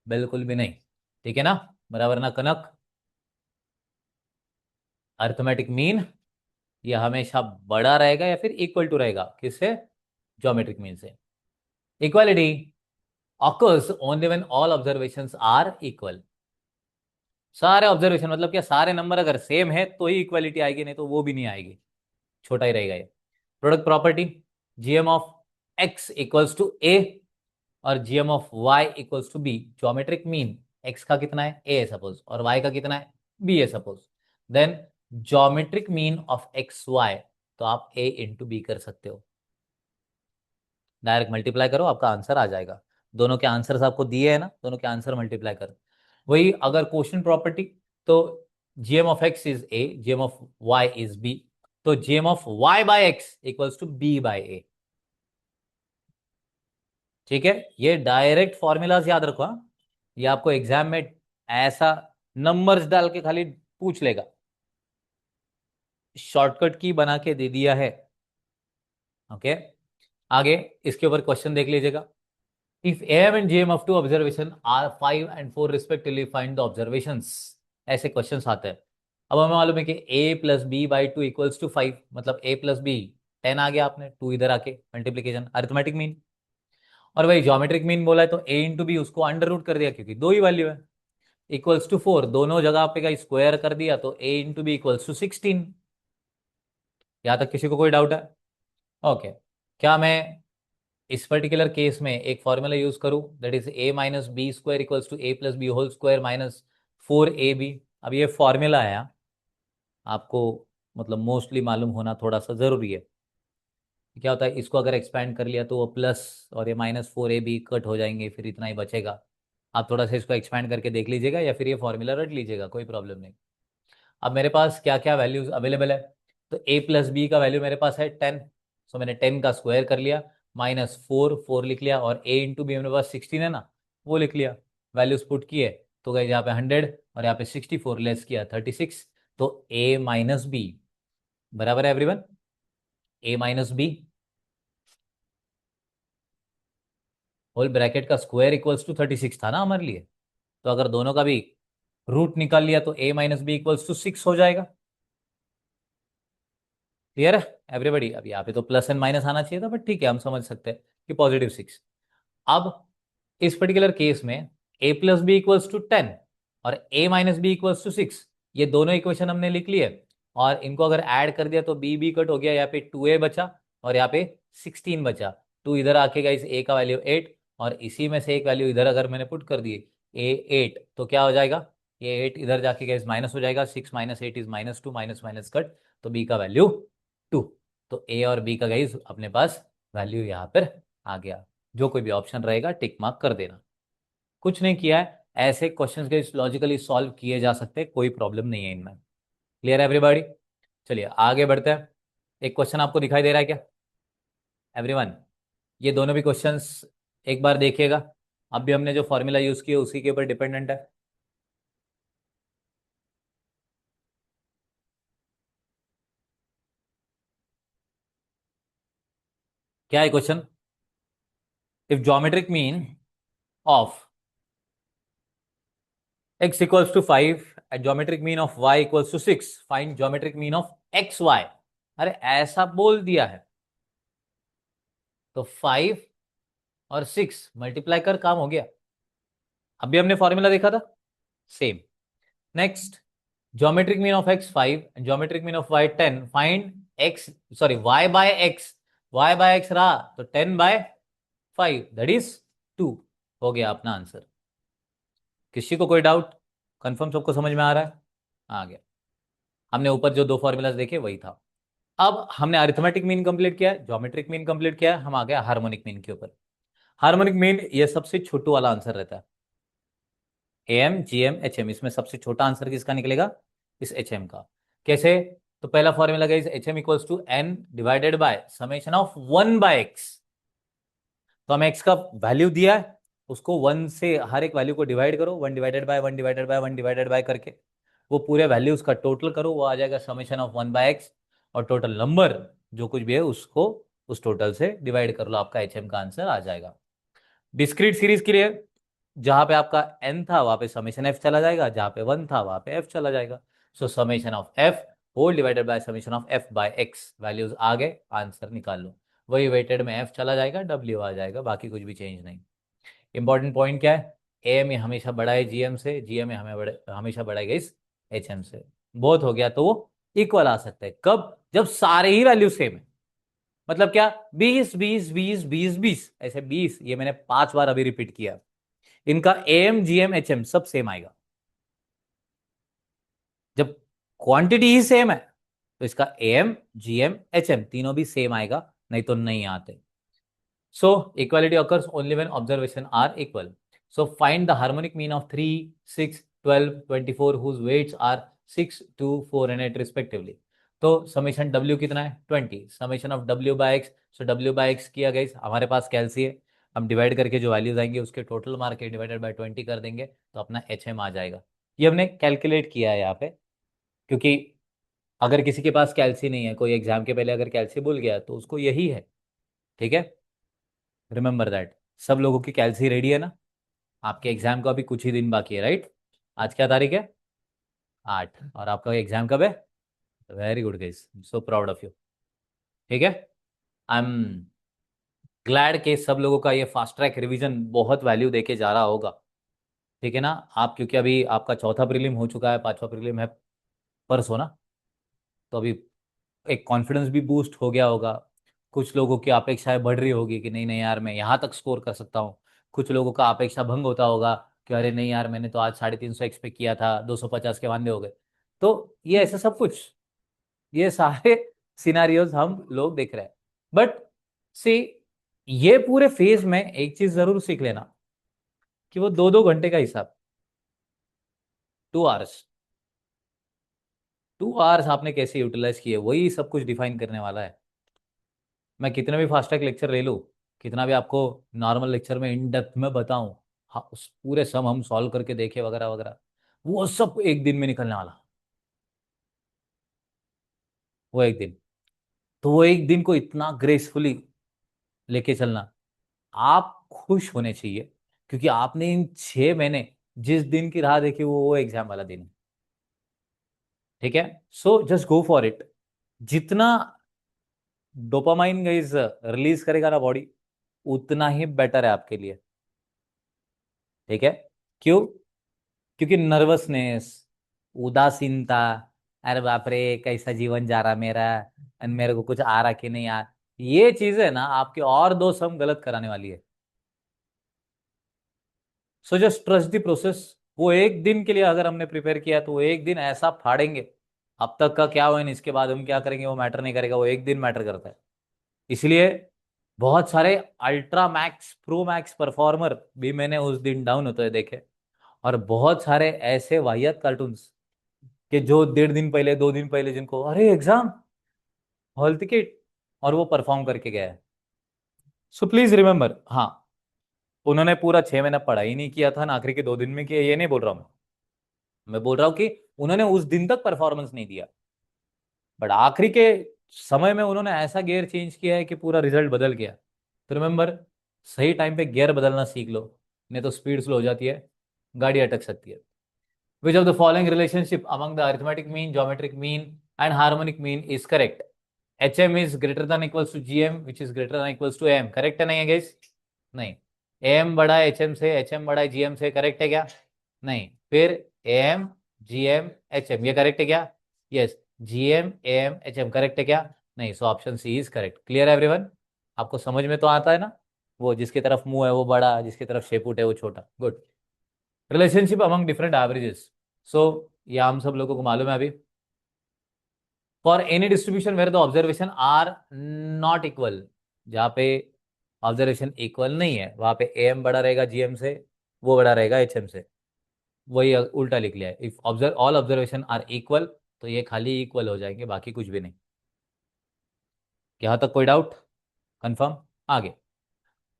बिल्कुल भी नहीं। ठीक है ना, बराबर ना कनक? अर्थमेटिक मीन ये हमेशा बड़ा रहेगा या फिर इक्वल टू रहेगा, किससे? ज्योमेट्रिक मीन से। Equality occurs only when all observations are equal। सारे ऑब्जर्वेशन मतलब क्या, सारे नंबर अगर सेम है तो ही इक्वालिटी आएगी, नहीं तो वो भी नहीं आएगी, छोटा ही रहेगा ये। Product property, GM of X equals to A और GM of Y equals to B. Geometric mean X का कितना है, ए है सपोज, और वाई का कितना है, बी है suppose. Then geometric mean of x y, तो आप ए इंटू बी कर सकते हो, डायरेक्ट मल्टीप्लाई करो आपका आंसर आ जाएगा। दोनों के आंसर्स आपको दिए हैं ना, दोनों के आंसर मल्टीप्लाई करो। वही अगर क्वेश्चन प्रॉपर्टी, तो GM of X is A, GM of Y is B, तो GM of Y by X equals to B by A. ठीक है, ये डायरेक्ट फॉर्मूलाज याद रखो हाँ? ये आपको एग्जाम में ऐसा नंबर्स डाल के खाली पूछ लेगा, शॉर्टकट की बना के दे दिया है। ओके, आगे इसके ऊपर क्वेश्चन देख लीजिएगा। If M and GM of two observation are 5 and 4 respectively, find the observations. ऐसे क्वेश्चंस आते हैं। अब हमें मालूम है कि a plus b by two equals to 5, मतलब a प्लस बी 10 आ गया, आपने 2 इधर आके मल्टीप्लीकेशन, अरिथमेटिक मीन। और वही ज्योमेट्रिक मीन बोला है तो a इंटू बी, उसको अंडर रूट कर दिया क्योंकि दो ही वैल्यू है, इक्वल्स टू 4, दोनों जगह पे का स्क्वायर कर दिया तो a into b equals to 16। यहां तक किसी को कोई डाउट है? ओके, क्या मैं इस पर्टिकुलर केस में एक फॉर्मूला यूज करूं, that is a minus b square equals to a plus b whole square minus 4ab। अब ये फॉर्मूला है आपको, मतलब मोस्टली मालूम होना थोड़ा सा जरूरी है। क्या होता है, इसको अगर एक्सपैंड कर लिया तो वो प्लस और ये -4ab कट हो जाएंगे, फिर इतना ही बचेगा। आप थोड़ा सा इसको एक्सपैंड करके देख लीजिएगा या फिर ये फॉर्मूला रट लीजिएगा, कोई प्रॉब्लम नहीं। अब मेरे पास क्या क्या वैल्यूज अवेलेबल है, तो a प्लस बी का वैल्यू मेरे पास है 10, सो मैंने 10 का स्क्वायर कर लिया, -4 लिख लिया, और a इंटू बी मेरे पास 16 है ना, वो लिख लिया। वैल्यूज पुट किए तो गए यहाँ पे 100 और यहाँ पे 64 लेस किया 36, तो a माइनस बी बराबर है everyone, a minus b whole bracket का स्क्वायर इक्वल्स टू 36 था ना हमारे लिए, तो अगर दोनों का भी रूट निकाल लिया तो a minus b equals to 6 हो जाएगा। क्लियर है एवरीबडी? अब यहाँ पे तो प्लस एंड माइनस आना चाहिए था, बट ठीक है, हम समझ सकते हैं कि +6। अब इस पर्टिकुलर केस में a plus b equals to 10 और a minus b equals to 6, ये दोनों इक्वेशन हमने लिख लिए, और इनको अगर ऐड कर दिया तो b कट हो गया, यहाँ पे 2a बचा और यहाँ पे 16 बचा। 2 इधर आके गाइस a का वैल्यू 8, और इसी में से एक वैल्यू इधर अगर मैंने पुट कर दी a 8, तो क्या हो जाएगा, ये 8 इधर जाके गाइस माइनस हो जाएगा, 6 minus 8 is -2, minus minus cut, तो b का वैल्यू 2। तो a और b का गाइस अपने पास वैल्यू यहाँ पर आ गया। जो कोई भी ऑप्शन रहेगा टिक मार्क कर देना। कुछ नहीं किया है, ऐसे क्वेश्चंस के लॉजिकली सॉल्व किए जा सकते हैं, कोई प्रॉब्लम नहीं है इनमें। क्लियर है एवरीबॉडी? चलिए आगे बढ़ते हैं। एक क्वेश्चन आपको दिखाई दे रहा है क्या एवरीवन? ये दोनों भी क्वेश्चंस एक बार देखिएगा, अब भी हमने जो फॉर्मूला यूज किया उसी के ऊपर डिपेंडेंट है। क्या है question? If geometric mean of x equals to 5 and geometric mean of y equals to 6, find geometric mean of x y. अरे ऐसा बोल दिया है तो 5 और 6 मल्टीप्लाई कर, काम हो गया। अभी हमने फॉर्मूला देखा था same. Next, geometric mean of x 5 and geometric mean of y 10, find x, sorry y by x। y by x रहा तो 10/5 दैट इज 2, हो गया अपना आंसर। किसी को कोई डाउट? कंफर्म सबको समझ में आ रहा है? आ गया। हमने ऊपर जो दो फॉर्मूलाज देखे वही था। अब हमने अरिथमेटिक मीन कंप्लीट किया है, ज्योमेट्रिक मीन कंप्लीट किया है, हम आ गए हार्मोनिक मीन के ऊपर। हार्मोनिक मीन ये सबसे छोटू वाला आंसर रहता है, M G M H M, इसमें सबसे छोटा आंसर किसका निकलेगा, इस एच एम का। कैसे? तो पहला फॉर्मूला गया H M equals to n divided by summation of 1/x। तो हमें x का वैल्यू दिया है, उसको 1 से हर एक वैल्यू को डिवाइड करो, 1 divided by 1 divided by 1 divided by करके वो पूरे वैल्यूज का टोटल करो, वो आ जाएगा समेशन ऑफ 1/x। और टोटल नंबर जो कुछ भी है उसको उस टोटल से डिवाइड कर लो, आपका HM का आंसर आ जाएगा। डिस्क्रीट सीरीज के लिए जहां पे आपका n था वहां पे समेशन f चला जाएगा, जहां पे 1 था वहां पे f चला जाएगा। So summation of f whole divided by summation of f by x, values आ गए, आंसर निकाल लो। वही वेटेड में f चला जाएगा, w आ जाएगा, बाकी कुछ भी चेंज नहीं। इंपॉर्टेंट पॉइंट क्या है, am ये हमेशा बड़ा है gm से, gm ये हमेशा बड़ा है इस hm से। बहुत हो गया तो वो इक्वल आ सकता है, कब, जब सारे ही वैल्यू सेम है। मतलब क्या, 20 20 20 20 20, ऐसे 20, ये मैंने 5 बार अभी रिपीट किया। इनका एम जीएम एचएम सब सेम आएगा। जब क्वांटिटी ही सेम है तो इसका एम जीएम एचएम तीनों भी सेम आएगा, नहीं तो नहीं आते। सो equality occurs only when observation are equal. So find the harmonic mean of 3 6 12 24 whose weights are 6 2 4 and 8 respectively. तो समेशन W कितना है 20, summation of W by x. So W by x किया गया, हमारे पास कैलसी है, हम डिवाइड करके जो वैल्यूज आएंगे उसके टोटल मार्क के डिवाइडेड बाय 20 कर देंगे तो अपना HM आ जाएगा। ये हमने कैलकुलेट किया है यहाँ पे, क्योंकि अगर किसी के पास कैलसी नहीं है, कोई एग्जाम के पहले अगर कैलसी भूल गया तो उसको यही है। ठीक है, रिमेंबर दैट। सब लोगों की कैलसी रेडी है ना, आपके एग्जाम का अभी कुछ ही दिन बाकी है, राइट। आज क्या तारीख है 8, और आपका एग्जाम कब है, very good guys, so proud of you. ठीक है, आई एम ग्लैड के सब लोगों का ये फास्ट ट्रैक रिवीजन बहुत वैल्यू देके जा रहा होगा। ठीक है ना, आप क्योंकि अभी आपका चौथा प्रीलिम हो चुका है, पांचवा प्रीलिम है परसों ना, तो अभी एक कॉन्फिडेंस भी बूस्ट हो गया होगा। कुछ लोगों की अपेक्षाएं बढ़ रही होगी कि नहीं नहीं यार मैं यहाँ तक स्कोर कर सकता हूँ। कुछ लोगों का अपेक्षा भंग होता होगा कि अरे नहीं यार मैंने तो आज 350 एक्सपेक्ट किया था, 250 के वांदे हो गए। तो ये ऐसा सब कुछ, ये सारे सिनारियोज हम लोग देख रहे हैं। बट सी, ये पूरे फेज में एक चीज जरूर सीख लेना कि वो 2 2 घंटे का हिसाब, 2 आवर्स, 2 आवर्स आपने कैसे यूटिलाइज किए वही सब कुछ डिफाइन करने वाला है। मैं कितना भी फास्ट ट्रैक लेक्चर ले लूँ, कितना भी आपको नॉर्मल लेक्चर में इन डेप्थ में बताऊं, हाँ, उस पूरे सम हम सॉल्व करके देखे वगैरह वगैरह, वो सब एक दिन में निकलने वाला, वो एक दिन। तो वो एक दिन को इतना ग्रेसफुली लेके चलना, आप खुश होने चाहिए, क्योंकि आपने इन 6 महीने जिस दिन की राह देखी वो एग्जाम वाला दिन है। ठीक है, so just go for it. जितना डोपामाइन गाइस रिलीज करेगा ना बॉडी, उतना ही बेटर है आपके लिए। ठीक है, क्यों, क्योंकि नर्वसनेस, उदासीनता, अरे बाप रे कैसा जीवन जा रहा मेरा, और मेरे को कुछ आ रहा कि नहीं आ, ये चीजें ना आपके और 2 सम गलत कराने वाली है। So just trust the process. वो एक दिन के लिए अगर हमने प्रिपेयर किया तो वो एक दिन ऐसा फाड़ेंगे, अब तक का क्या हुआ नहीं, इसके बाद हम क्या करेंगे वो मैटर नहीं करेगा, वो एक दिन मैटर करता है। इसलिए बहुत सारे ultra max pro max performer भी मैंने उस दिन डाउन होते हुए देखे, और बहुत सारे ऐसे वाहियात कार्टून्स कि जो 1.5 दिन पहले 2 दिन पहले जिनको अरे एग्जाम हॉल टिकट, और वो परफॉर्म करके गया है। सो प्लीज रिमेंबर, हाँ, उन्होंने पूरा 6 महीना पढ़ाई नहीं किया था ना, आखिरी के 2 दिन में किया, ये नहीं बोल रहा हूं मैं बोल रहा हूँ कि उन्होंने उस दिन तक परफॉर्मेंस नहीं दिया, बट आखिरी के समय में उन्होंने ऐसा गियर चेंज किया है कि पूरा रिजल्ट बदल गया। तो रिमेंबर, सही टाइम पे गियर बदलना सीख लो, नहीं तो स्पीड स्लो हो जाती है, गाड़ी अटक सकती है। Which of the following relationship among the arithmetic mean, geometric mean and harmonic mean is correct? HM is greater than equals to GM, which is greater than equals to AM. Correct है नहीं है guys? नहीं। AM बड़ा है HM से, HM बड़ा है GM से, करेक्ट है क्या? नहीं। फिर AM GM HM, ये करेक्ट है क्या? Yes. GM AM HM correct है क्या? नहीं। So option c is correct. Clear everyone? आपको समझ में तो आता है ना, वो जिसकी तरफ मुंह है वो बड़ा, जिसकी तरफ शेपुट है वो छोटा। Good. Relationship among different averages. So ये हम सब लोगों को मालूम है अभी। For any distribution where the observation are not equal, जहाँ पे ऑब्जर्वेशन इक्वल नहीं है वहां पे एम बड़ा रहेगा जीएम से, वो बड़ा रहेगा एचएम से। वही उल्टा लिख लिया है, if observe all observation are equal, तो ये खाली इक्वल हो जाएंगे, बाकी कुछ भी नहीं। यहाँ तक कोई डाउट? कंफर्म? आगे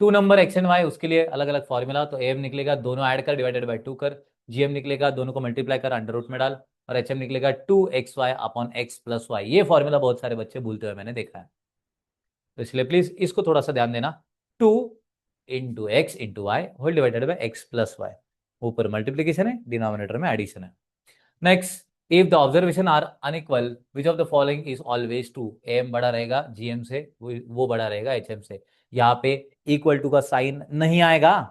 2 नंबर एक्स एंड वाई, उसके लिए अलग अलग फॉर्मूला, तो एम निकलेगा दोनों ऐड कर डिवाइडेड बाई 2 कर, जीएम निकलेगा दोनों को मल्टीप्लाई कर अंडर रूट में डाल, और एचएम निकलेगा 2xy upon x plus y. ये फॉर्मूला बहुत सारे बच्चे भूलते हुए मैंने देखा है। तो इसलिए प्लीज इसको थोड़ा सा ध्यान देना। 2 × x × y होल divided by x plus y. ऊपर मल्टीप्लीकेशन है, डिनोमिनेटर में एडिशन है। Next, if the observation are unequal which of the following is always true. M बड़ा रहेगा जीएम से, वो बड़ा रहेगा एचएम से। यहाँ पे इक्वल टू का साइन नहीं आएगा,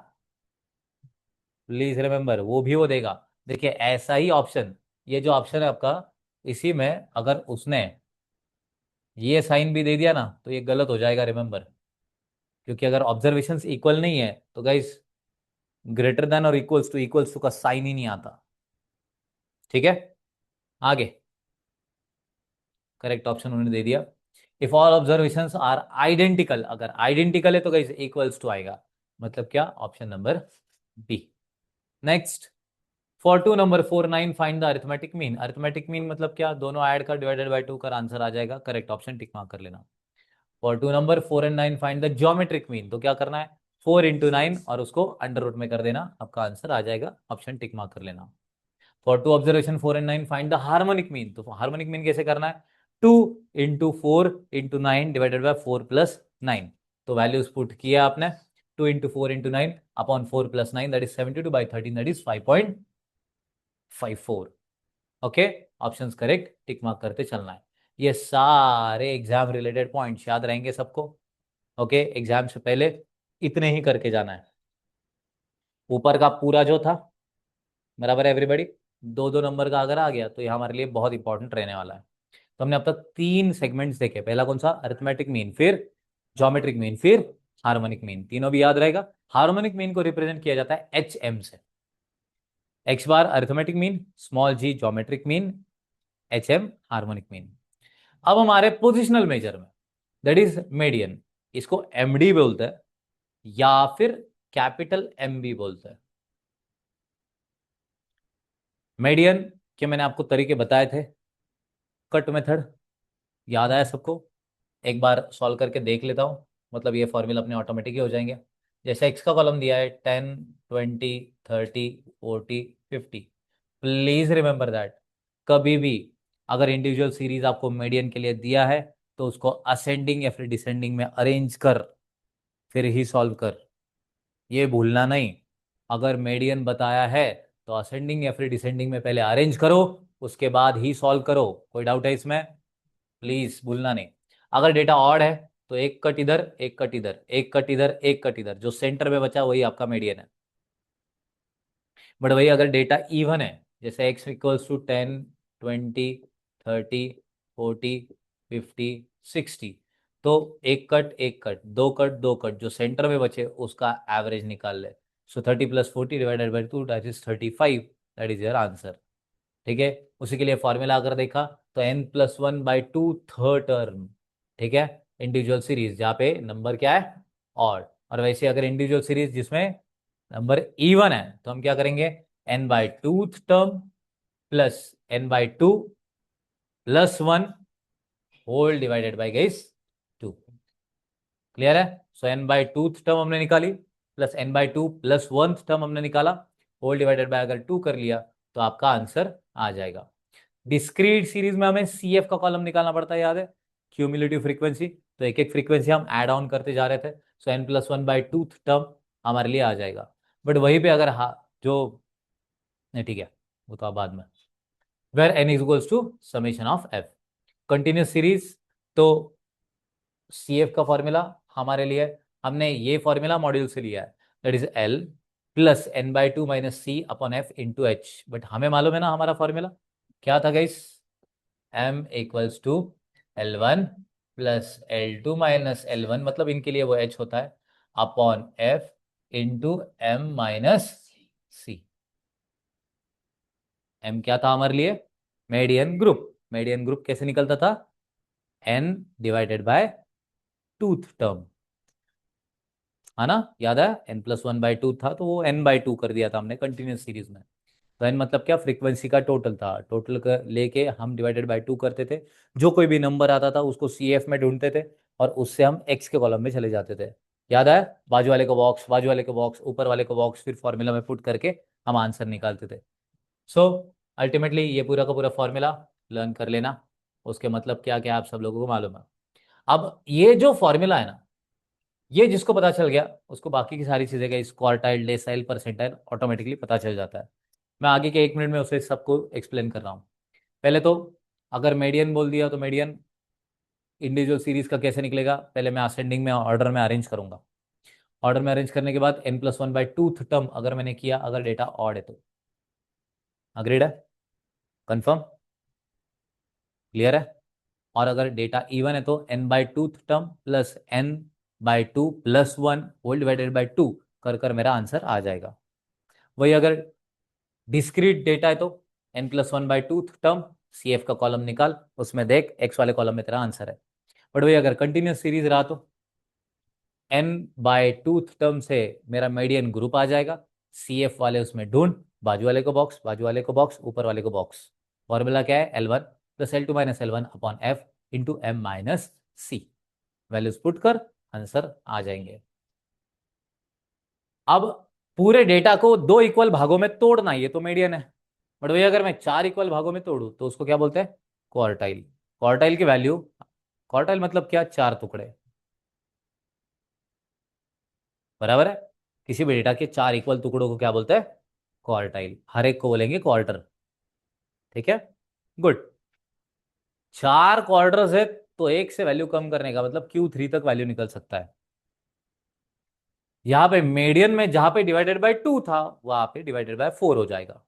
प्लीज रिमेंबर, वो देगा। देखिए ऐसा ही ऑप्शन, ये जो ऑप्शन है आपका, इसी में अगर उसने ये साइन भी दे दिया ना तो ये गलत हो जाएगा, रिमेंबर। क्योंकि अगर ऑब्जर्वेशन इक्वल नहीं है तो गाइस ग्रेटर देन और इक्वल्स टू का साइन ही नहीं आता। ठीक है, आगे करेक्ट ऑप्शन उन्होंने दे दिया। If all observations are identical, अगर आइडेंटिकल है तो गाइस इक्वल्स टू आएगा, मतलब क्या, option number b. Next, for 2 number 4 9 find the arithmetic mean. Arithmetic mean मतलब क्या, दोनों ऐड कर डिवाइडेड बाय 2 कर आंसर आ जाएगा। करेक्ट ऑप्शन टिक मार्क कर लेना। For 2 number 4 and 9 find the geometric mean, तो क्या करना है, 4 × 9 और उसको अंडर रूट में कर देना, आपका आंसर आ जाएगा। ऑप्शन टिक मार्क कर लेना। For 2 observation 4 and 9 find the harmonic mean, तो हार्मोनिक मीन कैसे करना है, 2 × 4 × 9 डिवाइडेड बाय 4 + 9। तो वैल्यूज पुट किया आपने, 2 × 4 × 9 upon 4 + 9 that is 72/13 that is 5.54। Okay, options correct, tick mark करते चलना है। ये सारे एग्जाम रिलेटेड पॉइंट्स याद रहेंगे सबको। ओके, एग्जाम से पहले इतने ही करके जाना है। ऊपर का पूरा जो था, बराबर है एवरीबॉडी, 2 2 नंबर का अगर आ गया तो ये हमारे लिए बहुत इंपॉर्टेंट रहने वाला है। तो हमने अब तक 3 सेगमेंट्स देखे। पहला कौन सा, अरिथमेटिक मीन, फिर ज्योमेट्रिक मीन, फिर हार्मोनिक मीन। तीनों भी याद रहेगा। हार्मोनिक मीन को रिप्रेजेंट किया जाता है HM से। x bar arithmetic mean, small g geometric mean, HM harmonic mean. अब हमारे पोजिशनल मेजर में, दैट इज मीडियन, इसको MD बोलते हैं या फिर कैपिटल MB बोलते हैं। मीडियन के मैंने आपको तरीके बताए थे, कट मेथड याद आया सबको, एक बार सॉल्व करके देख लेता हूँ, मतलब ये फॉर्मूला अपने ऑटोमेटिक ही हो जाएंगे। जैसे एक्स का कॉलम दिया है 10 20 30 40 50, प्लीज रिमेंबर दैट, कभी भी अगर इंडिविजुअल सीरीज आपको मीडियन के लिए दिया है तो उसको असेंडिंग या फिर डिसेंडिंग में अरेंज कर, फिर ही सॉल्व कर, ये भूलना नहीं। अगर मीडियन बताया है तो असेंडिंग या फिर डिसेंडिंग में पहले अरेंज करो, उसके बाद ही सॉल्व करो। कोई डाउट है इसमें, प्लीज भूलना नहीं। अगर डेटा ऑड है तो एक कट इधर, एक कट इधर, एक कट इधर, एक कट इधर, जो सेंटर में बचा वही आपका मीडियन है। बट वही अगर डेटा इवन है, जैसे x = 10 20 30 40 50 60, तो एक कट, दो कट, जो सेंटर में बचे उसका एवरेज निकाल ले। सो 30 + 40 divided by 2 that is 35, that is your answer. ठीक है, उसी के लिए फॉर्मूला अगर देखा तो n+1/2 थर्ड टर्म। ठीक है, इंडिविजुअल सीरीज जहाँ पे नंबर क्या है, ऑड। और वैसे अगर इंडिविजुअल सीरीज जिसमें नंबर इवन है तो हम क्या करेंगे, n/2 term plus n/2 + 1 whole divided by guys 2। Clear है, सो n/2 टर्म हमने निकाली, प्लस n/2 + 1 टर्म हमने निकाला, होल डिवाइडेड बाय अगर 2 कर लिया तो आपका आंसर आ जाएगा। डिस्क्रीट सीरीज में हमें CF का कॉलम निकालना पड़ता है, याद है, क्यूमुलेटिव फ्रीक्वेंसी। तो एक एक फ्रीक्वेंसी हम ऐड ऑन करते जा रहे थे, सो n+1/2 टर्म हमारे लिए आ जाएगा। बट वहीं पे अगर जो नहीं, ठीक है, वो तो आप बाद में, where n = summation of f, continuous series. तो CF का फॉर्मूला हमारे लिए, हमने ये फॉर्मूला मॉड्यूल से लिया है, that is L + n/2 - C/F × H। But हमें मालूम है ना हमारा फॉर्मूला क्या था guys, M = L1 + L2 - L1, मतलब इनके लिए वो H होता है, upon F × M - C। M क्या था हमारे लिए, मीडियन ग्रुप। मीडियन ग्रुप कैसे निकलता था, N divided by tooth term, है ना, याद है, n+1/2 था तो वो n/2 कर दिया था हमने कंटिन्यूस सीरीज में। तो n मतलब क्या, फ्रीक्वेंसी का टोटल था, टोटल का लेके हम डिवाइडेड बाय 2 करते थे, जो कोई भी नंबर आता था उसको CF में ढूंढते थे और उससे हम x के कॉलम में चले जाते थे। याद है, बाजू वाले को बॉक्स, बाजू वाले को बॉक्स, ऊपर वाले को बॉक्स, फिर फॉर्मूला में पुट करके हम आंसर निकालते थे। सो अल्टीमेटली ये पूरा का पूरा फॉर्मूला लर्न कर लेना, उसके मतलब क्या क्या आप सब लोगों को मालूम है। अब ये जो फॉर्मूला है ना, ये जिसको पता चल गया उसको बाकी की सारी चीजें का क्वार्टाइल, डेसाइल, परसेंटाइल ऑटोमेटिकली पता चल जाता है। मैं आगे के 1 मिनट में उसे सबको एक्सप्लेन कर रहा हूँ। पहले तो अगर मीडियन बोल दिया तो मीडियन इंडिविजुअल सीरीज का कैसे निकलेगा, पहले मैं असेंडिंग में ऑर्डर में अरेंज करूंगा। ऑर्डर में अरेंज करने के बाद n+1/2 टर्म अगर मैंने किया, अगर डेटा ऑड है तो। अग्रीड है? कंफर्म? क्लियर है? और अगर डेटा इवन है तो n/2 term plus n/2 plus 1 whole divided by 2 कर कर मेरा आंसर आ जाएगा। वही अगर डिस्क्रीट डेटा है तो n+1/2 टर्म, CF का कॉलम निकाल, उसमें देख x वाले कॉलम में तेरा आंसर है। बट वही अगर कंटिन्यूस सीरीज रहा तो n/2 टर्म से मेरा मीडियन ग्रुप आ जाएगा। CF वाले उसमें ढूंढ, बाजू वाले को बॉक्स, बाजू वाले को बॉक्स, ऊपर वाले को बॉक्स। फॉर्मूला क्या है? L1 plus L2 minus L1 upon F into M minus C. Values put कर, आंसर आ जाएंगे। अब पूरे डेटा को 2 इक्वल भागों में तोड़ना, ये तो मीडियन है। बट भैया अगर मैं 4 इक्वल भागों में तोड़ू तो उसको क्या बोलते हैं? क्वार्टाइल। क्वार्टाइल की वैल्यू, क्वार्टाइल मतलब क्या? 4 टुकड़े, बराबर है। किसी भी डेटा के 4 इक्वल टुकड़ों को क्या बोलते हैं? क्वार्टाइल। हर एक को बोलेंगे क्वार्टर। ठीक है, गुड। 4 क्वार्टर्स है तो एक से वैल्यू कम करने का मतलब Q3 तक वैल्यू निकल सकता है। यहां पे मीडियन में जहां पे डिवाइडेड बाय 2 था, वहां पे डिवाइडेड बाय 4 हो जाएगा।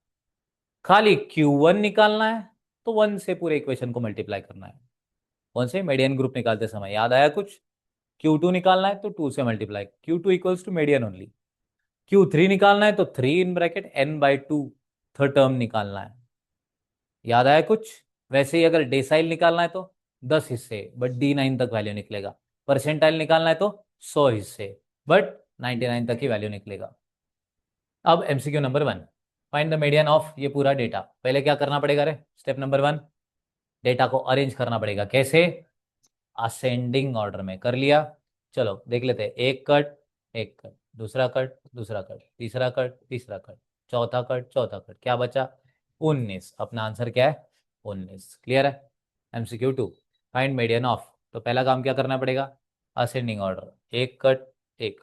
खाली Q1 निकालना है तो 1 से पूरे इक्वेशन को मल्टीप्लाई करना है। 1 से मीडियन ग्रुप निकालते समय याद आया कुछ? Q2 निकालना है तो 2 से multiply, Q2 equals to median only. Q3 निकालना है तो 3 in bracket n/2 third term निकालना है। याद आया कुछ? वैसे ही अगर डेसाइल निकालना है तो 10 हिस्से, बट D9 तक वैल्यू निकलेगा। परसेंटाइल निकालना है तो 100 हिस्से, बट 99 तक ही वैल्यू निकलेगा। अब MCQ number 1, find the median of ये पूरा डेटा। पहले क्या करना पड़ेगा रे? स्टेप नंबर 1, डेटा को अरेंज करना पड़ेगा। कैसे? असेंडिंग ऑर्डर में। कर लिया? चलो देख लेते हैं। एक कट, एक कट, दूसरा कट, दूसरा कट, तीसरा कट, तीसरा कट, चौथा कट, चौथा कट, क्या बचा? 19। अपना आंसर क्या है? 19। क्लियर है? MCQ 2, find median of. तो पहला काम क्या करना पड़ेगा? Ascending order. एक कट, एक,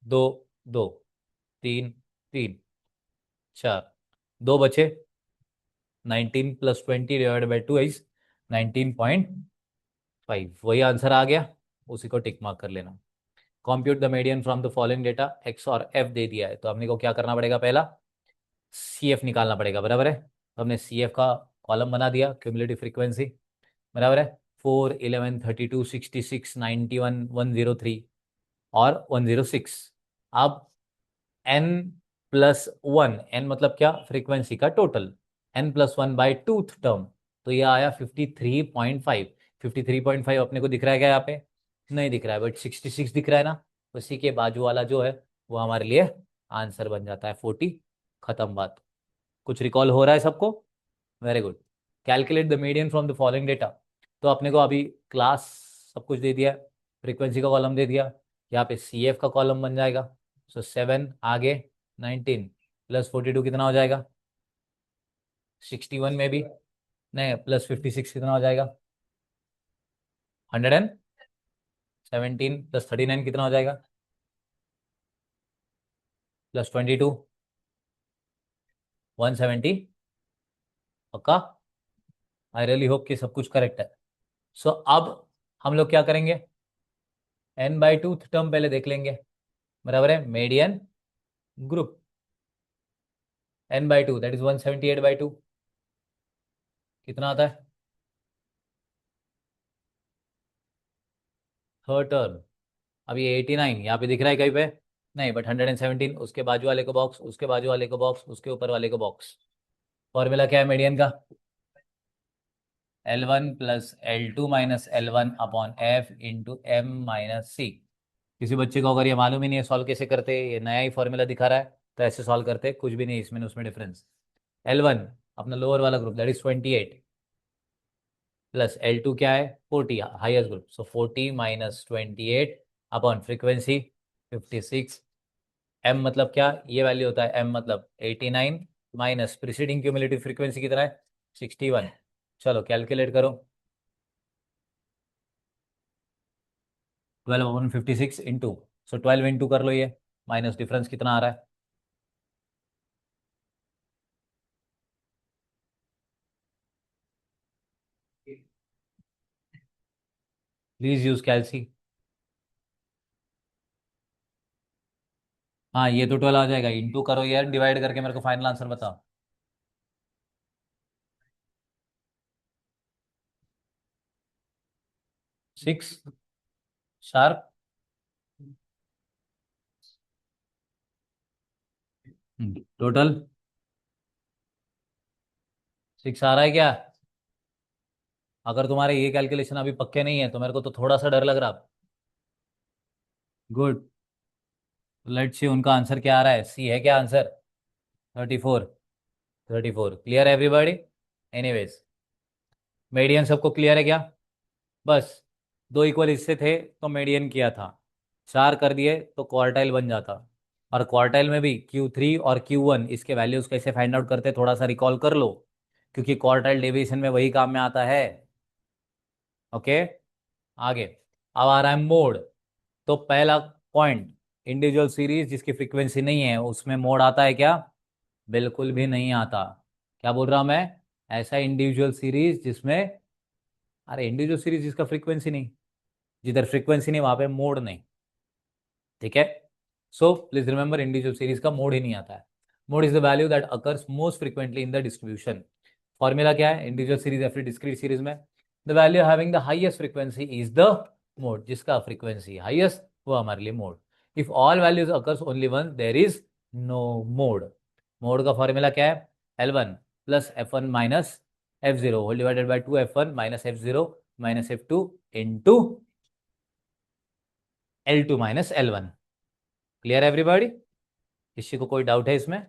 दो, दो, तीन, तीन, चार, दो बचे। 19 + 20 डिवाइडेड बाई 2 इज 19.5। वही आंसर आ गया, उसी को टिक मार्क कर लेना। Compute the median from the following data. X और एफ दे दिया है तो हमने को क्या करना पड़ेगा? पहला CF निकालना पड़ेगा, बराबर है। तो हमने CF का कॉलम बना दिया, क्यूमुलेटिव फ्रीक्वेंसी, बराबर है। 4, 11, 32, 66, 91, 103 और 106। अब n+1, n मतलब क्या? फ्रीक्वेंसी का टोटल। n+1/2 टर्म, तो ये आया 53.5। 53.5 अपने को दिख रहा है क्या यहाँ पे? नहीं दिख रहा है, बट 66 दिख रहा है ना। उसी के बाजू वाला जो है वो हमारे लिए आंसर बन जाता है 40। खत्म बात। कुछ रिकॉल हो रहा है सबको? Very good. Calculate the median from the following data. तो अपने को अभी क्लास सब कुछ दे दिया, फ्रीक्वेंसी का कॉलम दे दिया, यहाँ पे CF का कॉलम बन जाएगा। सो 7 आगे 19 प्लस 42 कितना हो जाएगा? 61 में भी नहीं, प्लस 56 कितना हो जाएगा? 117 प्लस 39 कितना हो जाएगा? प्लस 22, 170। पक्का? आई रियली होप कि सब कुछ करेक्ट है। सो अब हम लोग क्या करेंगे? n/2 टर्म पहले देख लेंगे, बराबर है। Median group n/2 that is 178/2 कितना आता है? Third term. अब ये 89 यहाँ पे दिख रहा है कहीं पे? नहीं, बट 117, उसके बाजू वाले को बॉक्स, उसके बाजू वाले को बॉक्स, उसके ऊपर वाले को बॉक्स। फॉर्मूला क्या है मीडियन का? L1 plus L2 minus L1 upon F into M minus C. किसी बच्चे को अगर ये मालूम ही नहीं है सॉल्व कैसे करते, ये नया ही फॉर्मूला दिखा रहा है तो ऐसे सॉल्व करते, कुछ भी नहीं इसमें उसमें डिफरेंस। L1 अपना लोअर वाला group that is 28, plus L2 क्या है? 40, हाईएस्ट ग्रुप। सो 40 माइनस 28 अपॉन फ्रीक्वेंसी 56। M मतलब क्या? ये वैल्यू होता है M मतलब 89 माइनस प्रीसीडिंग क्यूमुलेटिव फ्रीक्वेंसी कितना है? 61। चलो कैलकुलेट करो। 12/56 इंटू, सो 12 इंटू कर लो ये, माइनस डिफरेंस कितना आ रहा है? Please use कैलसी। हाँ ये तो 12 आ जाएगा, इंटू करो यार, डिवाइड करके मेरे को फाइनल आंसर बताओ। 6 शार्प। टोटल 6 आ रहा है क्या? अगर तुम्हारे ये कैलकुलेशन अभी पक्के नहीं है तो मेरे को तो थोड़ा सा डर लग रहा। गुड। लेट्स सी उनका आंसर क्या आ रहा है, सी है क्या answer? 34। 34 clear everybody? Anyways, median सबको क्लियर है क्या? बस, दो इक्वल हिस्से थे तो मीडियन किया था, चार कर दिए तो क्वार्टाइल बन जाता। और क्वार्टाइल में भी Q3 और Q1 इसके वैल्यूज कैसे फाइंड आउट करते थोड़ा सा रिकॉल कर लो, क्योंकि क्वार्टाइल डेविएशन में वही काम में आता है। ओके, आगे। अब आ रहा है मोड। तो पहला पॉइंट, इंडिविजुअल सीरीज जिसकी फ्रीक्वेंसी नहीं है उसमें मोड आता है क्या? बिल्कुल भी नहीं आता। क्या बोल रहा हूं मैं? ऐसा इंडिविजुअल सीरीज जिसमें, अरे इंडिविजुअल सीरीज जिसका फ्रीक्वेंसी नहीं, जिधर फ्रीक्वेंसी नहीं वहां पे मोड नहीं। ठीक है, so please remember individual series का मोड ही नहीं आता है। Mode is the value that occurs most frequently in the distribution. Formula क्या है इंडिविजुअल सीरीज या फिर डिस्क्रीट सीरीज में? The value having the highest frequency is the mode, जिसका फ्रीक्वेंसी हाईएस्ट वो हमारे लिए mode. If all values occurs only one there is no mode. Mode का फॉर्मूला क्या है? L1 plus F1 minus F0 whole divided by 2F1 minus F0 minus F2 into L2 minus L1। Clear everybody? किसी को कोई doubt है इसमें?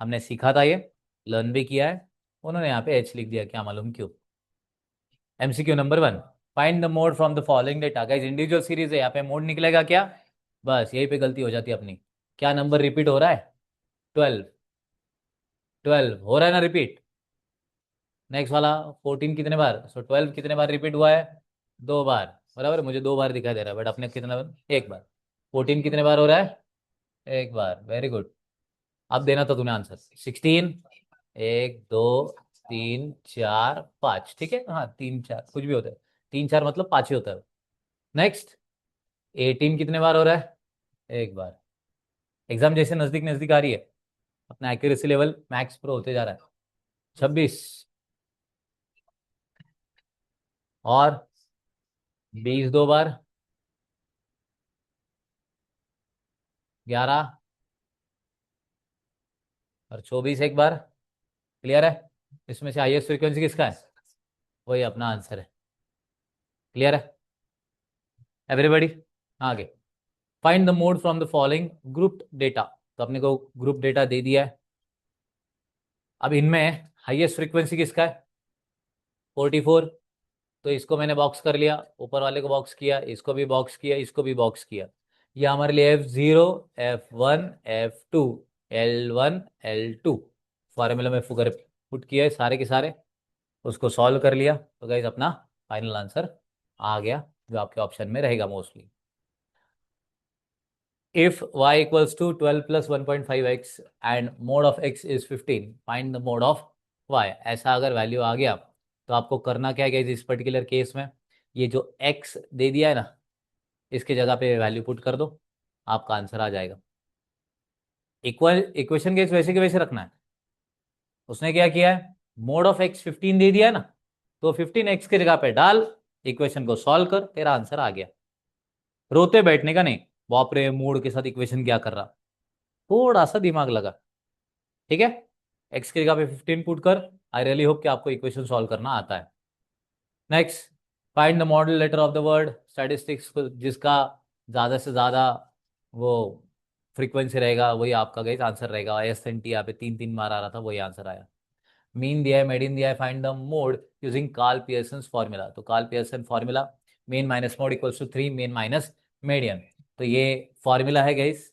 हमने सीखा था ये, लर्न भी किया है। उन्होंने यहाँ पे एच लिख दिया, क्या मालूम क्यों। MCQ number 1, find the mode from the following data. Guys individual series है, यहाँ पे मोड निकलेगा क्या? बस यही पे गलती हो जाती है अपनी। क्या नंबर रिपीट हो रहा है? 12। 12 हो रहा है ना रिपीट? नेक्स्ट वाला 14 कितने बार, सो 12 कितने बार रिपीट हुआ है? दो बार। बराबर, मुझे दो बार दिखाई दे रहा है बट अपने कितने बार? एक बार। 14 कितने बार हो रहा है? एक बार, वेरी गुड। अब देना था तुम्हें आंसर 16। एक दो तीन चार पाँच, ठीक है, हाँ तीन चार कुछ भी होता है, तीन चार मतलब पाँच ही होता है। नेक्स्ट, 18 कितने बार हो रहा है? एक बार। एग्जाम जैसे नजदीक नजदीक आ रही है, अपना एक्यूरेसी लेवल मैक्स प्रो होते जा रहा है। 26 और 20 दो बार, 11 और 24 एक बार। क्लियर है? इसमें से हाईएस्ट फ्रीक्वेंसी किसका है? वही अपना आंसर है। क्लियर है एवरीबॉडी? आगे, find the mode from the following group data. तो अपने को ग्रुप डेटा दे दिया है। अब इनमें हाईएस्ट फ्रीक्वेंसी किसका है? 44। तो इसको मैंने बॉक्स कर लिया, ऊपर वाले को बॉक्स किया, इसको भी बॉक्स किया, इसको भी बॉक्स किया। ये हमारे लिए F0, F1, F2, L1, L2 formula में फुगर पुट किया है सारे के सारे, उसको सॉल्व कर लिया तो गाइस अपना फाइनल आंसर आ गया, जो आपके ऑप्शन में रहेगा mostly. If y equals to 12 plus 1.5x and mode of x is 15, find the mode of y। ऐसा अगर वैल्यू आ गया तो आपको करना क्या है guys इस पर्टिकुलर केस में? ये जो x दे दिया है ना, इसके जगह पे वैल्यू पुट कर दो, आपका आंसर आ जाएगा। इक्वल इक्वेशन के वैसे के वैसे रखना है। उसने क्या किया है, मोड ऑफ x 15 दे दिया है ना, तो 15x के जगह पे डाल, इक्वेशन को सॉल्व कर, तेरा आंसर आ गया। रोते बैठने का नहीं, बाप रे मोड के साथ इक्वेशन क्या कर रहा, थोड़ा सा दिमाग लगा। ठीक है, एक्स की जगह पे 15 पुट कर। आई रियली होप कि आपको इक्वेशन सॉल्व करना आता है। Next, find the modal letter of the word statistics, जिसका ज़्यादा से ज़्यादा वो फ्रीक्वेंसी रहेगा वही आपका गई आंसर रहेगा। SNT यहाँ पे तीन तीन बार आ रहा था, वही आंसर आया। मीन दिया है, मेडिन दिया है, find the mode using Karl Pearson formula. तो Karl Pearson formula, mean minus mode equals to 3 mean minus median. तो ये फॉर्मूला है गाइस,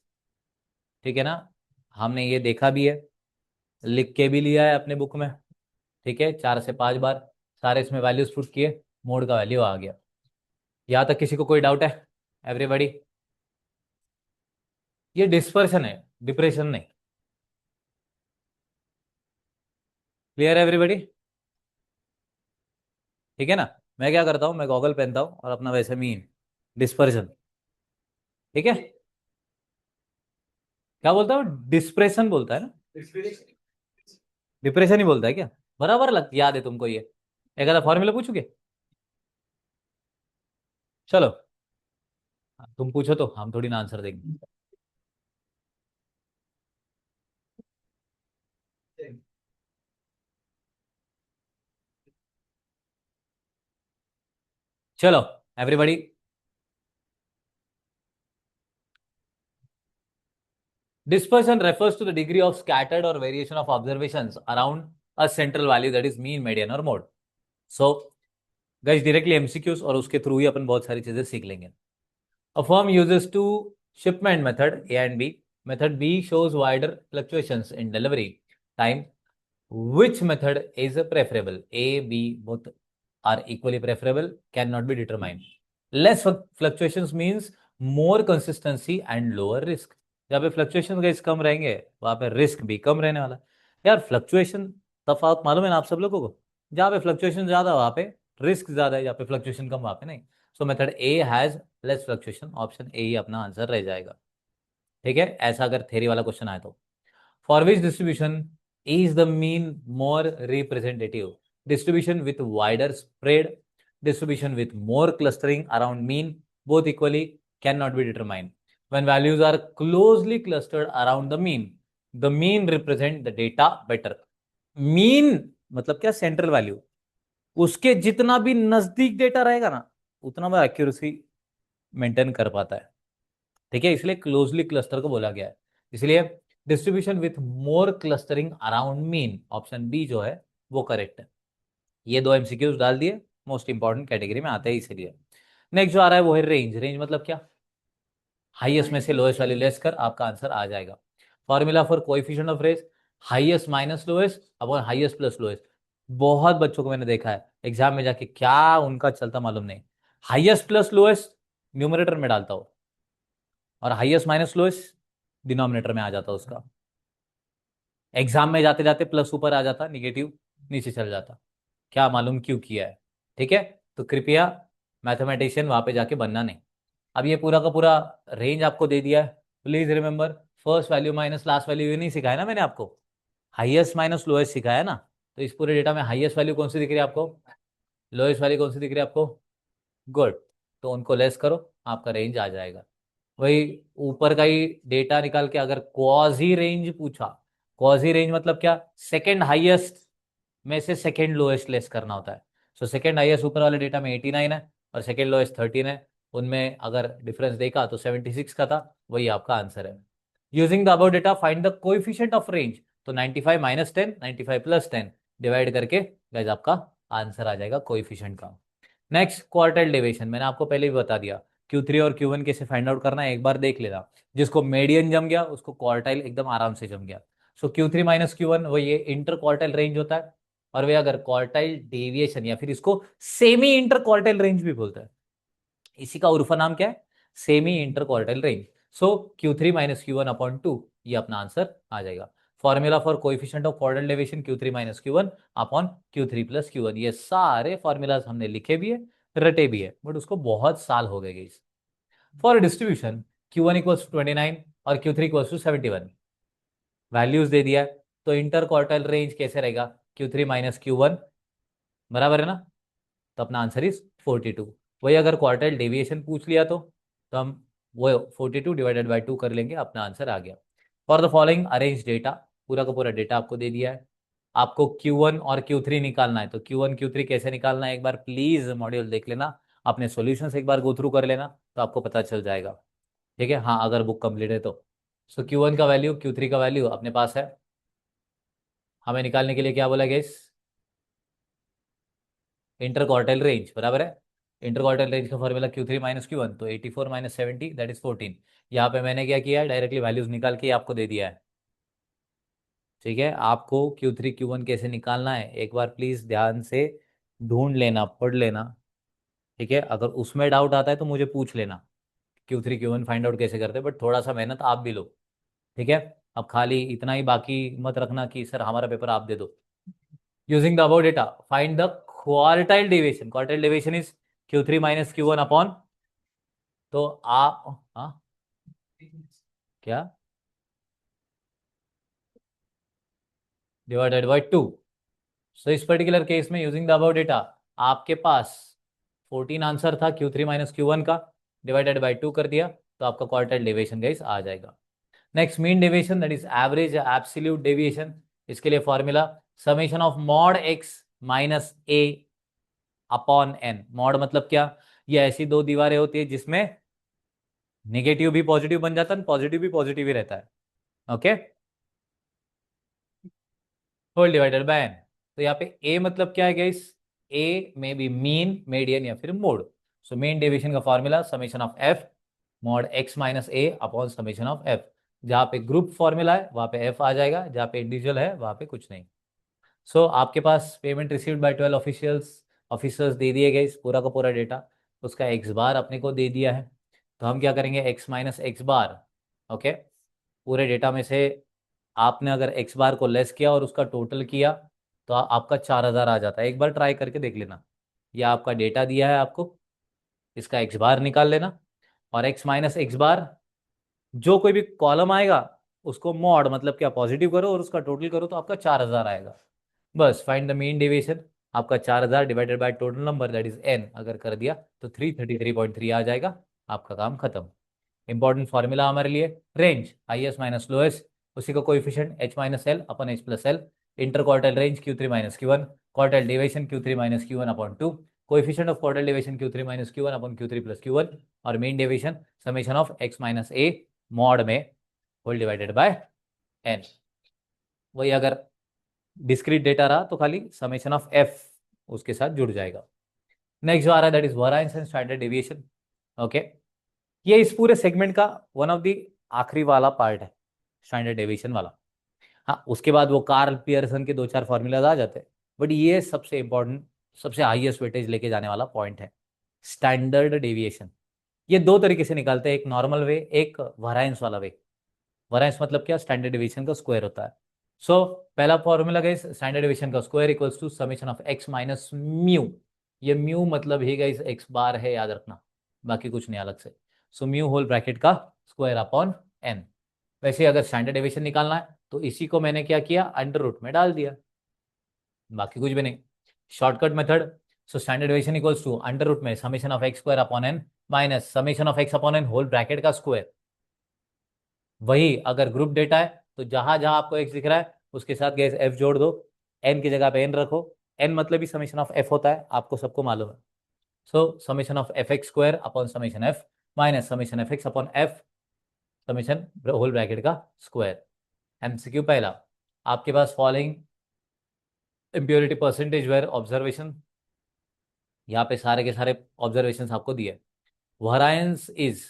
ठीक है ना? हमने ये देखा भी है, लिख के भी लिया है अपने बुक में। ठीक है, 4 से 5 बार सारे इसमें वैल्यूज पुट किए, मोड का वैल्यू आ गया। यहाँ तक किसी को कोई डाउट है? एवरीबॉडी? ये डिस्पर्शन है, डिप्रेशन नहीं। क्लियर है एवरीबॉडी? ठीक है ना? मैं क्या करता हूँ, मैं गॉगल पहनता हूँ और अपना वैसे मीन डिस्पर्शन। ठीक है? क्या बोलता हूँ, डिस्प्रेशन बोलता है ना? डिप्रेशन ही बोलता है क्या? बराबर लग याद है तुमको ये? एक आधा फॉर्मूला पूछोगे? चलो, तुम पूछो तो हम थोड़ी ना आंसर देंगे। चलो everybody, dispersion refers to the degree of scattered or variation of observations around a central value, that is mean, median or mode. So guys, directly MCQs और उसके थ्रू ही अपन बहुत सारी चीजें सीख लेंगे. A firm uses two shipment method A and B. Method B shows wider fluctuations in delivery time. Which method is preferable? A, B, both are equally preferable, cannot be determined. Less fluctuations means more consistency and lower risk. जहाँ पे fluctuation guys come रहेंगे वहां पे risk भी कम रहने वाला है. यार फ्लक्चुएशन तफावत मालूम है ना आप सब लोगों को? जहाँ पे फ्लक्चुएशन ज्यादा वहां पे रिस्क ज्यादा है, जहाँ पे फ्लक्चुएशन कम वहां पे नहीं. So method A has less fluctuation, option A ही अपना आंसर रह जाएगा. ठीक है, ऐसा अगर थेरी वाला क्वेश्चन आए तो. For which distribution is the mean more representative? Distribution with wider spread, distribution with more clustering around mean, both equally cannot be determined. When values are closely clustered around the mean represent the data better. Mean मतलब क्या? Central value. उसके जितना भी नजदीक data रहेगा ना, उतना वो एक्यूरेसी मेंटेन कर पाता है. ठीक है, इसलिए क्लोजली क्लस्टर को बोला गया है. इसलिए distribution with more clustering around mean, option B जो है वो करेक्ट है. ये दो एमसीक्यूज डाल दिए, मोस्ट इंपॉर्टेंट कैटेगरी में आते हैं इसीलिए. नेक्स्ट जो आ रहा है वो है रेंज. रेंज मतलब क्या? हाईएस्ट में से लोएस्ट वैल्यू लेस कर आपका आंसर आ जाएगा. Formula for coefficient of range, highest minus lowest upon highest plus lowest. बहुत बच्चों को मैंने देखा है एग्जाम में जाके क्या उनका चलता मालूम नहीं. हाईएस्ट प्लस लोएस्ट न्यूमरेटर में डालता हो और हाईएस्ट माइनस लोएस्ट डिनोमिनेटर में आ जाता उसका. एग्जाम में जाते जाते प्लस ऊपर आ जाता, निगेटिव नीचे चल जाता. क्या मालूम क्यों किया है? ठीक है, तो कृपया मैथमेटिशियन वहां पे जाके बनना नहीं. अब ये पूरा का पूरा रेंज आपको दे दिया है. Please remember, first value minus last value ये नहीं सिखाया ना मैंने आपको, हाईएस्ट माइनस लोएस्ट सिखाया ना. तो इस पूरे डेटा में हाईएस्ट वैल्यू कौन सी दिख रही है आपको? लोएस्ट वैल्यू कौन सी दिख रही है आपको? गुड. तो उनको लेस करो, आपका रेंज आ जाएगा. वही ऊपर का ही डेटा निकाल के अगर क्वाजी रेंज पूछा, क्वाजी रेंज मतलब क्या? सेकंड हाईएस्ट में से सेकंड लोएस्ट लेस करना होता है. सो सेकंड हाईएस्ट ऊपर वाले डेटा में 89 है और सेकंड लोएस्ट 13 है. उनमें अगर डिफरेंस देखा तो 76 का था, वही आपका आंसर है. Using the above data find the coefficient of range. तो 95 माइनस 10, 95 प्लस 10 डिवाइड करके गाइस आपका आंसर आ जाएगा कोएफिशिएंट का. नेक्स्ट क्वार्टाइल डेविएशन, मैंने आपको पहले भी बता दिया. Q3 और Q1 कैसे फाइंड आउट करना है एक बार देख लेना. जिसको मीडियन जम गया उसको क्वार्टाइल एकदम आराम से जम गया. सो Q3 माइनस Q1 वो ये इंटर क्वार्टाइल रेंज होता है. और वे अगर क्वार्टाइल डेविएशन या फिर इसको सेमी इंटर क्वार्टाइल रेंज भी बोलता है. इसी का उर्फा नाम क्या है? Semi inter quartile range. So Q3 minus Q1 upon 2, ये अपना आंसर आ जाएगा. Formula for coefficient of quartile deviation Q3 minus Q1 upon Q3 plus Q1. ये सारे फॉर्मूलाज हमने लिखे भी है, रटे भी है, बट उसको बहुत साल हो गए guys. For distribution Q1 equals to 29 और Q3 इक्वल्स टू 71, वैल्यूज दे दिया है. तो इंटर क्वार्टाइल रेंज कैसे रहेगा? Q3 माइनस Q1, बराबर है ना? तो अपना आंसर इज 42. वही अगर क्वार्टाइल डेविएशन पूछ लिया तो हम वो 42 डिवाइडेड बाई 2 कर लेंगे, अपना आंसर आ गया. For the following arrange data, पूरा का पूरा डेटा आपको दे दिया है. आपको Q1 और Q3 निकालना है. तो Q1 Q3 कैसे निकालना है एक बार प्लीज मॉड्यूल देख लेना, अपने सॉल्यूशंस एक बार गो थ्रू कर लेना, तो आपको पता चल जाएगा. ठीक है, हाँ अगर बुक कंप्लीट है तो. सो Q1 का वैल्यू Q3 का वैल्यू अपने पास है. हमें निकालने के लिए क्या बोला गया? इंटर क्वार्टाइल रेंज, बराबर है. इंटर क्वार्टाइल रेंज का फॉर्मूला Q3 माइनस Q1, तो 84 माइनस 70 दैट इज 14. यहाँ पे मैंने क्या किया है, डायरेक्टली वैल्यूज निकाल के आपको दे दिया है. ठीक है, आपको Q3 Q1 कैसे निकालना है एक बार प्लीज ध्यान से ढूंढ लेना, पढ़ लेना. ठीक है, अगर उसमें डाउट आता है तो मुझे पूछ लेना. Q3 Q1 फाइंड आउट कैसे करते हैं, बट थोड़ा सा मेहनत आप भी लो। ठीक है। अब खाली इतना ही बाकी मत रखना कि सर हमारा पेपर आप दे दो। Using the about data find the quartile deviation. Quartile deviation is Q3 minus Q1 upon, तो आप, हाँ क्या, डिवाइडेड बाई 2। सो इस पर्टिकुलर केस में यूजिंग द अबाउट डेटा आपके पास 14 आंसर था Q3 माइनस Q1 का, डिवाइडेड बाई 2 कर दिया, तो आपका क्वार्टाइल डेविएशन गाइस आ जाएगा। Next mean deviation, that is average absolute deviation. इसके लिए formula summation of mod x minus a upon n. Mod मतलब क्या, ये ऐसी दो दीवारें होती है जिसमें नेगेटिव भी पॉजिटिव बन जाता है, पॉजिटिव भी पॉजिटिव ही रहता है। Okay, whole divided by n. तो यहाँ पे ए मतलब क्या है गाइस, ए में बी मीन, मीडियन या फिर मोड। सो मीन डेविएशन का formula summation of F mod x minus a upon summation of F. जहाँ पे ग्रुप फॉर्मूला है वहाँ पे एफ आ जाएगा, जहाँ पे इंडिविजुअल है वहाँ पे कुछ नहीं। सो आपके पास payment received by 12 officials, officers दे दिए गए, इस पूरा का पूरा डेटा, उसका एक्स बार अपने को दे दिया है। तो हम क्या करेंगे, एक्स माइनस एक्स बार। ओके, पूरे डेटा में से आपने अगर एक्स बार को लेस किया और उसका टोटल किया तो आपका 4000 आ जाता है। एक बार ट्राई करके देख लेना। यह आपका डेटा दिया है आपको, इसका एक्स बार निकाल लेना, और एक्स माइनस एक्स बार जो कोई भी कॉलम आएगा उसको मॉड मतलब क्या पॉजिटिव करो और उसका टोटल करो तो आपका 4000 आएगा। बस फाइंड द मीन डेविएशन, आपका 4000 divided by total number that is an अगर कर दिया तो 333.3 आ जाएगा, आपका काम खत्म। इंपॉर्टेंट फॉर्मूला हमारे लिए, रेंज हाईएस्ट माइनस लोएस्ट, उसी का coefficient H minus L upon H plus L, inter quartile range Q3 minus Q1, quartile deviation Q3 minus Q1 upon 2, coefficient of quartile deviation Q3 minus Q1 upon Q3 plus Q1, और main deviation summation of x minus A mod में whole divided by N. वही अगर discrete data रहा तो खाली summation of F उसके साथ जुड़ जाएगा। नेक्स्ट जो आ रहा है that is variance and standard deviation. Okay, ये इस पूरे सेगमेंट का वन ऑफ द आखिरी वाला पार्ट है, स्टैंडर्ड डेविएशन वाला। हाँ, उसके बाद वो कार्ल पियर्सन के दो चार फॉर्मूलाज आ जाते हैं, बट ये सबसे इंपॉर्टेंट, सबसे हाईएस्ट वेटेज लेके जाने वाला पॉइंट है, स्टैंडर्ड डेविएशन। ये दो तरीके से निकालते हैं, एक नॉर्मल वे, एक वेरिएंस वाला वे। वेरिएंस मतलब क्या, स्टैंडर्ड डेविएशन का स्क्वायर होता है। सो पहला फॉर्मूला गाइस, स्टैंडर्ड डेविएशन का square equals to summation of x minus mu. ये म्यू मतलब ही गाइस एक्स बार है, याद रखना, बाकी कुछ नहीं अलग से। सो म्यू होल ब्रैकेट का स्क्वायर अपॉन एन। वैसे अगर स्टैंडर्ड डेविएशन निकालना है तो इसी को मैंने क्या किया, अंडर रूट में डाल दिया, बाकी कुछ भी नहीं, shortcut method. So standard deviation equals to under root में summation of x square upon n minus summation of x upon n whole bracket का स्क्वायर। वही अगर ग्रुप डेटा है तो जहां जहां आपको एक्स दिख रहा है उसके साथ गैस एफ जोड़ दो, एन की जगह पे एन रखो। एन मतलब ही समेशन ऑफ एफ होता है, आपको सबको मालूम है। So summation of f x square upon summation f minus summation f x upon f summation whole bracket का स्क्वायर। एमसीक्यू पहला, आपके पास following impurity percentage where observation, यहाँ पे सारे के सारे ऑब्जर्वेशन आपको दिए। वरायंस इज,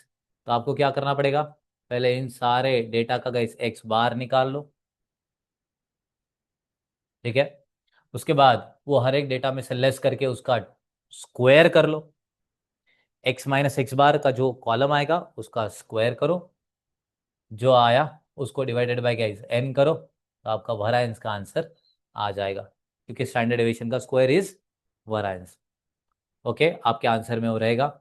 तो आपको क्या करना पड़ेगा, पहले इन सारे डेटा का गाइस एक्स बार निकाल लो। ठीक है, उसके बाद वो हर एक डेटा में से लेस करके उसका स्क्वायर कर लो। एक्स माइनस एक्स बार का जो कॉलम आएगा उसका स्क्वायर करो, जो आया उसको डिवाइडेड बाय गाइस एन करो, तो आपका वरायंस का आंसर आ जाएगा, क्योंकि स्टैंडर्ड डेविएशन का स्क्वायर इज वरायंस। ओके, आपके आंसर में वो रहेगा।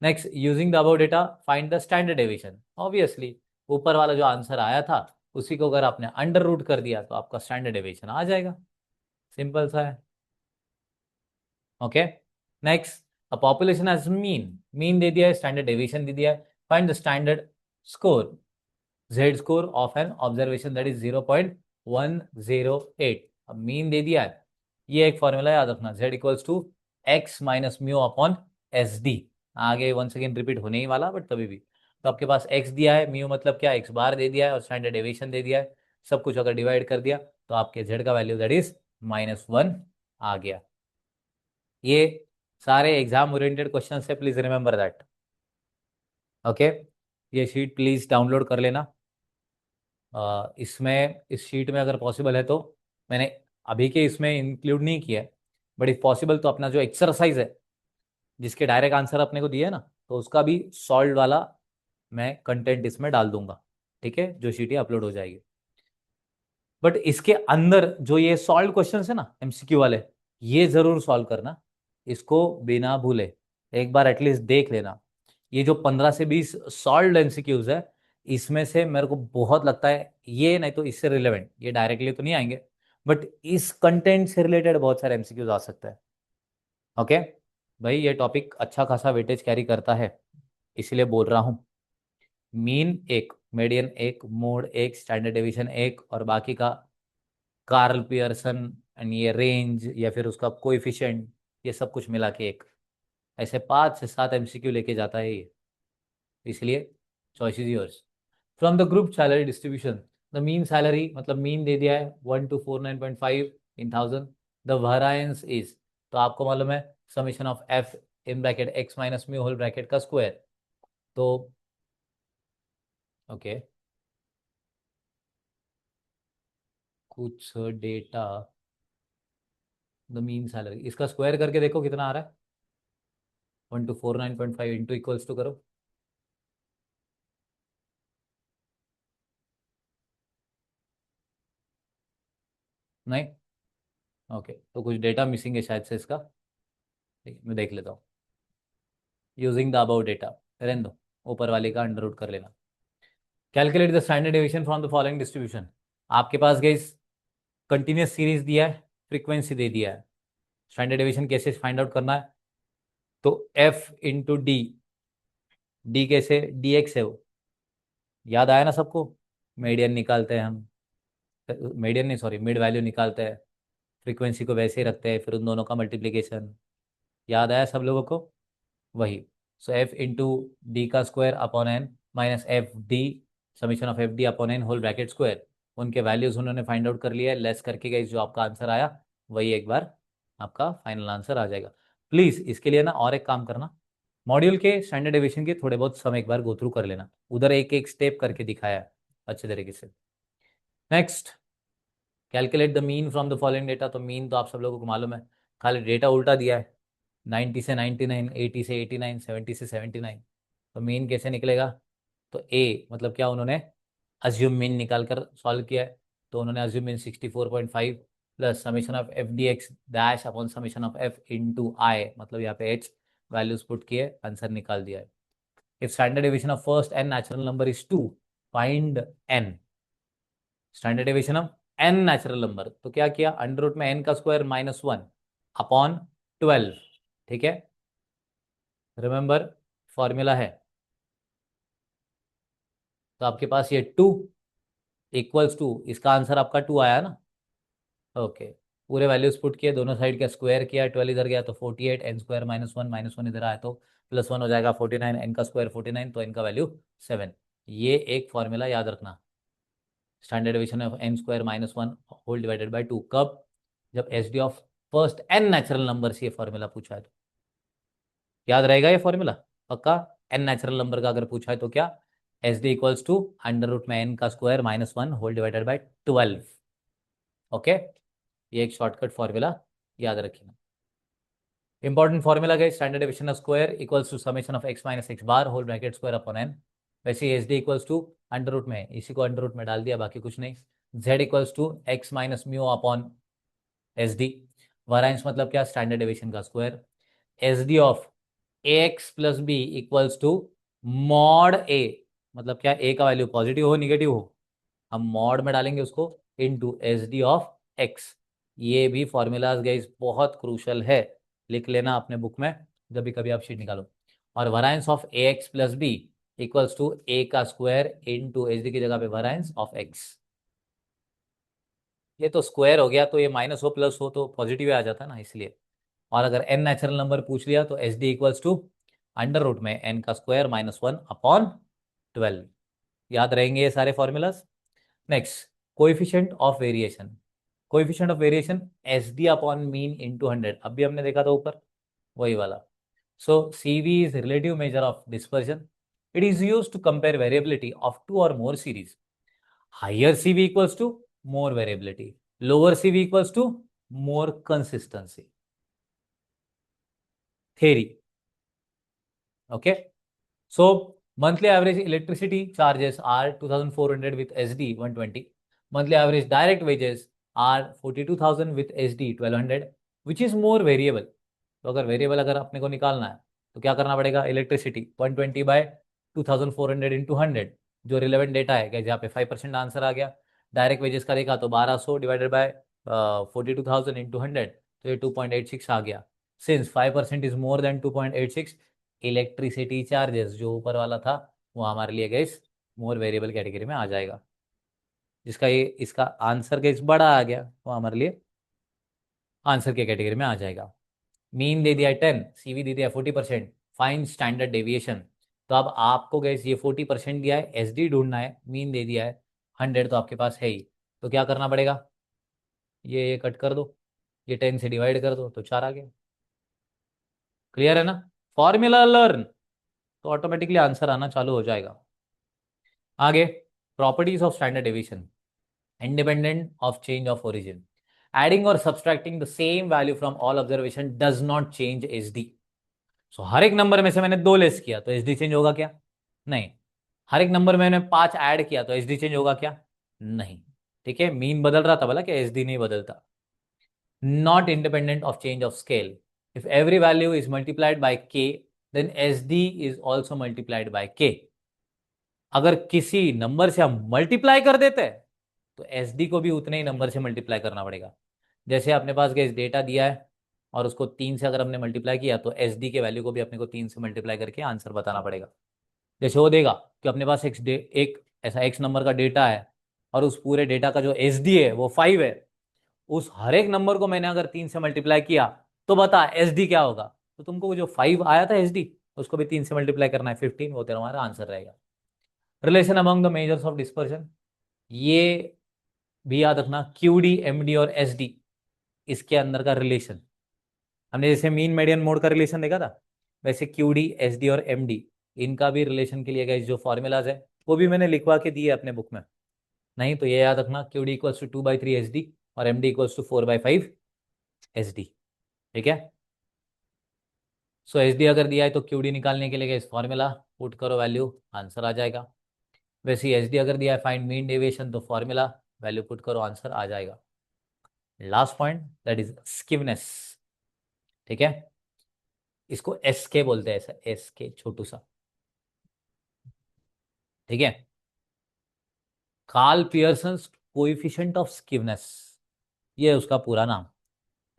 Next, using the above data find the standard deviation. Obviously ऊपर वाला जो आंसर आया था उसी को अगर आपने अंडर रूट कर दिया तो आपका स्टैंडर्ड डेविएशन आ जाएगा, सिंपल सा है। Okay, next, a population as mean, mean दे दिया है, स्टैंडर्ड डेविएशन दे दिया है, find the standard score, z score of an observation that is 0.108। अब मीन दे दिया है, ये एक फॉर्मूला याद रखना, z equals to x minus mu upon S D. आगे वन सेकेंड रिपीट होने ही वाला, बट तभी भी। तो आपके पास एक्स दिया है, म्यू मतलब क्या, एक्स बार दे दिया है, और स्टैंडर्ड डेविएशन दे दिया है। सब कुछ अगर डिवाइड कर दिया तो आपके जेड का वैल्यू दैट इज -1 आ गया। ये सारे एग्जाम ओरिएंटेड क्वेश्चन है, प्लीज रिमेंबर दैट। ओके, ये शीट प्लीज डाउनलोड कर लेना। इसमें इस शीट में अगर पॉसिबल है तो, मैंने अभी के इसमें इंक्लूड नहीं किया है, बट इफ पॉसिबल तो अपना जो एक्सरसाइज है जिसके डायरेक्ट आंसर अपने को दिए है ना, तो उसका भी सॉल्व वाला मैं कंटेंट इसमें डाल दूंगा, ठीक है, जो शीट ये अपलोड हो जाएगी। बट इसके अंदर जो ये सॉल्व क्वेश्चंस है ना एमसीक्यू वाले, ये जरूर सॉल्व करना, इसको बिना भूले एक बार एटलीस्ट देख लेना। ये जो 15 से 20 सॉल्व एमसीक्यूज है, इसमें से मेरे को बहुत लगता है ये नहीं तो इससे रिलेवेंट, ये डायरेक्टली तो नहीं आएंगे, बट इस कंटेंट से रिलेटेड बहुत सारे एमसीक्यूज आ सकते हैं। ओके भाई, ये टॉपिक अच्छा खासा वेटेज कैरी करता है, इसलिए बोल रहा हूँ। मीन एक, मीडियन एक, मोड एक, स्टैंडर्ड डेविएशन एक, और बाकी का कार्ल पियर्सन एंड ये रेंज या फिर उसका कोएफिशिएंट, ये सब कुछ मिला के एक, ऐसे 5 से 7 एमसीक्यू लेके जाता है ये, इसलिए choice is yours. From the group salary distribution, the mean salary मतलब मीन दे दिया है 1249.5 इन 1000, द वेरिएंस इज, तो आपको मालूम है summation of f in bracket x minus mu whole bracket का स्क्वायर। तो ओके, कुछ डेटा, द मीन सैलरी, इसका स्क्वायर करके देखो कितना आ रहा है। 1249.5 इंटू इक्वल्स टू करो। नहीं, ओके, तो कुछ डेटा मिसिंग है शायद से इसका, ठीक है, मैं देख लेता हूँ। यूजिंग द अबाउट डेटा, रहने दो, ऊपर वाले का अंडर रूट कर लेना। Calculate the standard deviation from the following distribution, आपके पास गई कंटिन्यूस सीरीज दिया है, फ्रीक्वेंसी दे दिया है, स्टैंडर्ड डेविएशन कैसे फाइंड आउट करना है, तो एफ इंटू डी, डी कैसे, डी एक्स है वो, याद आया ना सबको। मीडियन निकालते हैं हम, मीडियन नहीं सॉरी मिड वैल्यू निकालते हैं, फ्रीक्वेंसी को वैसे ही रखते हैं, फिर उन दोनों का मल्टीप्लीकेशन, याद आया सब लोगों को, वही। सो एफ इंटू डी का square upon n minus f d, summation of f d upon n whole bracket square, उनके वैल्यूज उन्होंने फाइंड आउट कर लिया है, लेस करके गई जो आपका आंसर आया वही एक बार आपका फाइनल आंसर आ जाएगा। प्लीज इसके लिए ना और एक काम करना, मॉड्यूल के स्टैंडर्ड डेविएशन के थोड़े बहुत समय एक बार गो थ्रू कर लेना, उधर एक एक स्टेप करके दिखाया है अच्छे तरीके से। Next, calculate the mean from the following data, तो मीन तो आप सब लोगों को मालूम है, खाली डेटा उल्टा दिया है, 90 से 99, 80 से 89, 70 से 79, तो मीन कैसे निकलेगा, तो ए मतलब क्या, उन्होंने अज्यूम मीन निकाल कर सॉल्व किया है, तो उन्होंने assume mean 64.5 plus summation of f D x dash upon summation of f into i, मतलब यहाँ पे एच वैल्यूज पुट किए, आंसर निकाल दिया है। If standard deviation of first n natural number is 2, find n, standard deviation of n natural number, तो क्या किया, अंडर रूट में एन का स्क्वायर -1 अपॉन 12, ठीक है, रिमेंबर फॉर्मूला है, तो आपके पास ये 2 इक्वल्स टू, इसका आंसर आपका 2 आया ना, ओके, पूरे वैल्यूज पुट किए, दोनों साइड का स्क्वायर किया, 12 इधर गया तो 48, एन स्क्वायर -1 इधर आया तो +1 हो जाएगा 49, एन का स्क्वायर 49, तो एन का वैल्यू 7। ये एक फॉर्मूला याद रखना, standard deviation of n square -1 whole divided by 2, कब, जब S D of first n natural number से ये फॉर्मूला पूछा है तो, याद रहेगा ये फॉर्मूला पक्का। एन नेचुरल नंबर का अगर पूछा है तो क्या, S D equals to under root में एन का square -1 whole divided by 12, okay, ये एक शॉर्टकट फॉर्मूला याद रखिए। इंपॉर्टेंट फॉर्मूला का standard deviation of square equals to summation of x minus x bar whole bracket square upon n, वैसे S D equals to under root में, इसी को under root में डाल दिया, बाकी कुछ नहीं, z equals to x minus mu upon S D, variance मतलब क्या, स्टैंडर्ड डेविएशन का square, S D of a x plus b equals to mod a, मतलब क्या, ए का वैल्यू पॉजिटिव हो निगेटिव हो, हम मॉड में डालेंगे उसको, into S D of x. ये भी फॉर्मूलाज गाइस बहुत क्रूशल है, लिख लेना अपने बुक में जब भी कभी आप शीट निकालो। और variance of a x plus b equals to a का स्क्वायर इनटू एच डी की जगह पे वराइंस ऑफ एक्स, ये तो स्क्वायर हो गया, तो ये माइनस हो प्लस हो तो पॉजिटिव आ जाता है ना, इसलिए। और अगर एन नेचुरल नंबर पूछ लिया तो H D equals to under root में एन का स्क्वायर -1 अपॉन 12, याद रहेंगे ये सारे formulas. Next, coefficient of variation, coefficient of variation S D upon mean into 100, अभी हमने देखा था ऊपर वही वाला। So C V is relative measure of dispersion, it is use to compare variability of two or more series, higher C V equals to more variability, lower C V equals to more consistency, theory, okay. So Monthly average electricity charges are 2400 with SD 120. Monthly average direct wages are 42,000 with SD 1200. Which is more variable? तो अगर variable अगर अपने को निकालना है तो क्या करना पड़ेगा? इलेक्ट्रिसिटी 120 बाय 2400 इंटू 100, जो रिलेवेंट डेटा है, क्या जहाँ पे 5% आंसर आ गया। डायरेक्ट वेजेस का देखा तो 1200 डिवाइडेड बाय 42,000 इंटू 100, तो ये 2.86 आ गया। Since 5% is more than 2.86, electricity charges जो ऊपर वाला था वो हमारे लिए गैस मोर वेरिएबल कैटेगरी में आ जाएगा, जिसका ये इसका आंसर गैस बड़ा आ गया, वो हमारे लिए आंसर के कैटेगरी में आ जाएगा। मीन दे दिया है 10, सीवी दे दिया है 40%, फाइन स्टैंडर्ड डेविएशन। तो अब आपको गैस ये 40% दिया है, एसडी ढूंढना है, मीन दे दिया है 100 तो आपके पास है ही। तो क्या करना पड़ेगा? ये कट कर दो, ये 10 से डिवाइड कर दो तो 4 आ गया। क्लियर है ना? फॉर्मूला लर्न तो ऑटोमेटिकली आंसर आना चालू हो जाएगा। आगे, properties of standard deviation, independent of change of origin. Adding or subtracting the same value from all observation does not change SD. So हर एक नंबर में से मैंने 2 लेस किया तो SD चेंज होगा क्या? नहीं। हर एक नंबर में मैंने 5 ऐड किया तो SD चेंज होगा क्या? नहीं। ठीक है, मीन बदल रहा था बोला कि SD नहीं बदलता। Not independent of change of scale. If every value is multiplied by k, then SD is also multiplied by k. अगर किसी नंबर से हम मल्टीप्लाई कर देते हैं तो एसडी को भी उतने ही नंबर से मल्टीप्लाई करना पड़ेगा। जैसे अपने पास गैस डेटा दिया है और उसको 3 से अगर हमने मल्टीप्लाई किया तो एसडी के वैल्यू को भी अपने को 3 से मल्टीप्लाई करके आंसर बताना पड़ेगा। जैसे वो देगा कि अपने पास एक ऐसा एक्स नंबर का डेटा है और उस पूरे डेटा का जो एसडी है वो 5 है। उस हर एक नंबर को मैंने अगर 3 से मल्टीप्लाई किया तो बता एसडी क्या होगा? तो तुमको जो 5 आया था एसडी उसको भी 3 से मल्टीप्लाई करना है, 15, वो तेरा हमारा आंसर रहेगा। Relation among the measures of dispersion, ये भी याद रखना, क्यूडी, एमडी और एसडी, इसके अंदर का रिलेशन। हमने जैसे मीन मीडियन मोड का रिलेशन देखा था, वैसे क्यूडी, एसडी और एमडी, इनका भी रिलेशन के लिए गए जो फॉर्मूलाज है वो भी मैंने लिखवा के दिए अपने बुक में। नहीं तो ये याद रखना, क्यूडी इक्वल्स टू 2/3 एसडी और एमडी इक्वल्स टू 4/5 एसडी। ठीक है, सो एसडी अगर दिया है तो क्यूडी निकालने के लिए इस फॉर्मूला पुट करो, वैल्यू आंसर आ जाएगा। वैसे एसडी अगर दिया है फाइंड मीन डेविएशन तो फॉर्मूला वैल्यू पुट करो, आंसर आ जाएगा। Last point that is skewness. ठीक है, इसको एस के बोलते हैं, ऐसा एस के छोटू सा। ठीक है, कार्ल पियर्सन कोएफिशिएंट ऑफ स्किवनेस, ये है उसका पूरा नाम।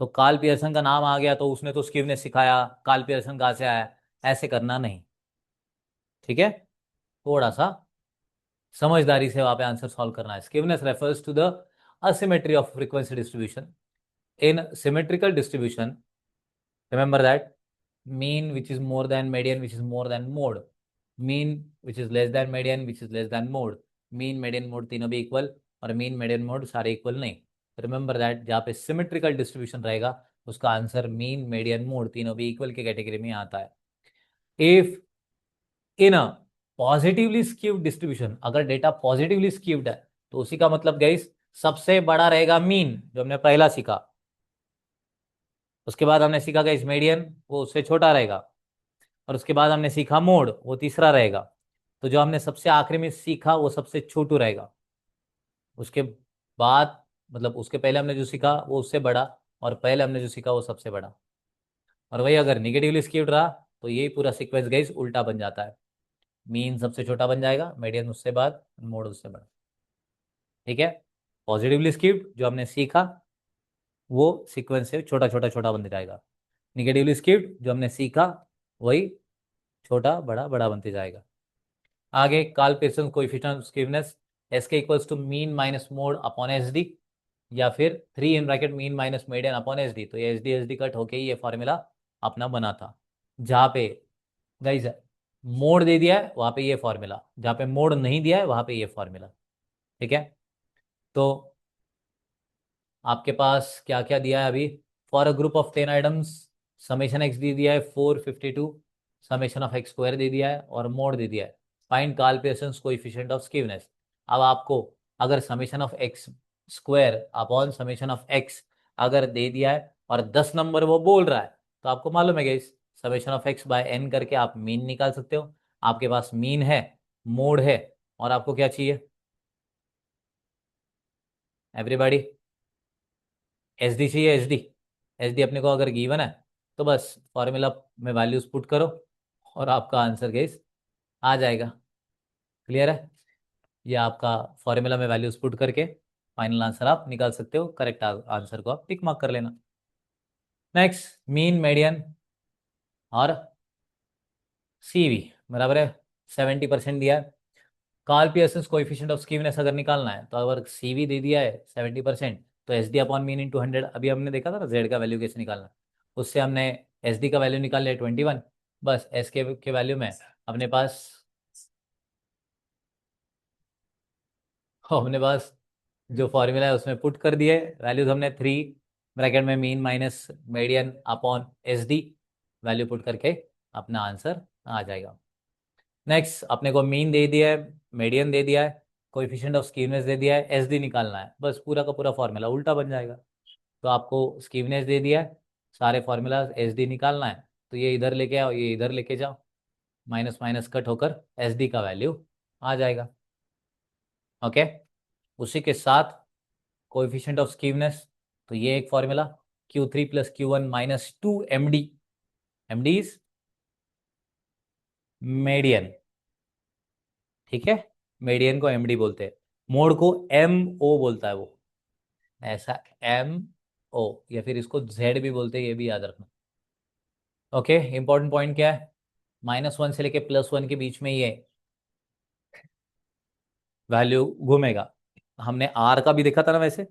तो कार्ल पियर्सन का नाम आ गया तो उसने तो स्किवनेस सिखाया, कार्ल पियर्सन कहाँ से आया, ऐसे करना नहीं। ठीक है, थोड़ा सा समझदारी से वहां पे आंसर सॉल्व करना है। Skewness refers to the asymmetry of frequency distribution in symmetrical distribution. Remember that mean which is more than median which is more than mode, mean which is less than median which is less than mode, mean median mode तीनों भी equal और mean median mode सारे equal नहीं। Remember that जहाँ पे symmetrical distribution रहेगा उसका answer mean median mode तीनों भी इक्वल के कैटेगरी में आता है। If in a positively skewed distribution, अगर डेटा पॉजिटिवली स्क्यूड है तो उसी का मतलब गाइस सबसे बड़ा रहेगा मीन, जो हमने पहला सीखा। उसके बाद हमने सीखा गाइस मीडियन, वो उससे छोटा रहेगा। और उसके बाद हमने सीखा मोड, वो तीसरा रहेगा। तो जो हमने सबसे आखिरी में सीखा वो सबसे छोटू रहेगा। उसके बाद मतलब उसके पहले हमने जो सीखा वो उससे बड़ा, और पहले हमने जो सीखा वो सबसे बड़ा। और वही अगर निगेटिवली स्क्यूड रहा तो यही पूरा सीक्वेंस गाइस उल्टा बन जाता है। मीन सबसे छोटा बन जाएगा, मीडियन उससे बाद, मोड उससे बड़ा। ठीक है, पॉजिटिवली स्क्यूड जो हमने सीखा वो सीक्वेंस से छोटा छोटा छोटा बन जाएगा। निगेटिवली स्क्यूड जो हमने सीखा वही छोटा बड़ा बड़ा बनते जाएगा। आगे, Karl Pearson coefficient of skewness S K equals to mean minus mode upon S D, या फिर 3 in bracket mean minus median upon S D. तो ये एस डी कट होके ही ये फॉर्मूला अपना बना था। जहाँ पे गाइस मोड दे दिया है वहाँ पे ये फॉर्मूला, जहाँ पे मोड नहीं दिया है वहाँ पे ये फॉर्मूला। ठीक है, तो आपके पास क्या क्या दिया है अभी? For a group of 10 items summation x दे दिया है 452, समेशन ऑफ एक्स स्क्वायर दे दिया है और मोड दे दिया है। Find Karl Pearson coefficient of skewness. अब आपको अगर summation of x square upon summation of x अगर दे दिया है और 10 नंबर वो बोल रहा है तो आपको मालूम है कि summation of x by n करके आप मीन निकाल सकते हो। आपके पास मीन है, मोड है, और आपको क्या चाहिए एवरीबॉडी? एसडी चाहिए, एसडी। एसडी अपने को अगर गिवन है तो बस फॉर्मूला में वैल्यूज पुट करो और आपका आंसर गेस आ जाएगा। क्लियर है? ये आपका फॉर्मूला में वैल्यूज पुट करके फाइनल आंसर आप निकाल सकते हो। करेक्ट आंसर को आप टिक मार्क कर लेना। नेक्स्ट, मीन, मीडियन और सीवी बराबर है। 70% दिया है। कार्ल पियर्सन कोएफिशिएंट ऑफ स्कीवनेस अगर निकालना है तो अगर सीवी दे दिया है 70%, तो S D upon mean into 100। अभी हमने देखा था ना जेड का वैल्यू कैसे निकालना, उससे हमने एस डी का वैल्यू निकाल लिया 21। बस एस के वैल्यू में अपने पास अपने पास जो फॉर्मूला है उसमें पुट कर दिए वैल्यूज हमने। 3 ब्रैकेट में mean minus median upon S D, value put करके अपना आंसर आ जाएगा। नेक्स्ट, अपने को मीन दे दिया है, मीडियन दे दिया है, कोएफिशिएंट ऑफ स्कीवनेस दे दिया है, एस डी निकालना है। बस पूरा का पूरा फॉर्मूला उल्टा बन जाएगा। तो आपको स्कीवनेस दे दिया है, सारे फॉर्मूला एस डी निकालना है, तो ये इधर लेके आओ, ये इधर लेके जाओ, माइनस माइनस कट होकर एस डी का वैल्यू आ जाएगा। ओके, उसी के साथ कोएफिशिएंट ऑफ स्कीवनेस, तो ये एक formula Q3 plus Q1 minus 2 MD। MD is median, ठीक है? मीडियन को MD बोलते हैं, मोड को MO बोलता है वो, ऐसा MO, या फिर इसको Z भी बोलते हैं, ये भी याद रखना। ओके, इंपॉर्टेंट पॉइंट क्या है, -1 से लेके +1 के बीच में ये वैल्यू घूमेगा। हमने आर का भी देखा था ना वैसे,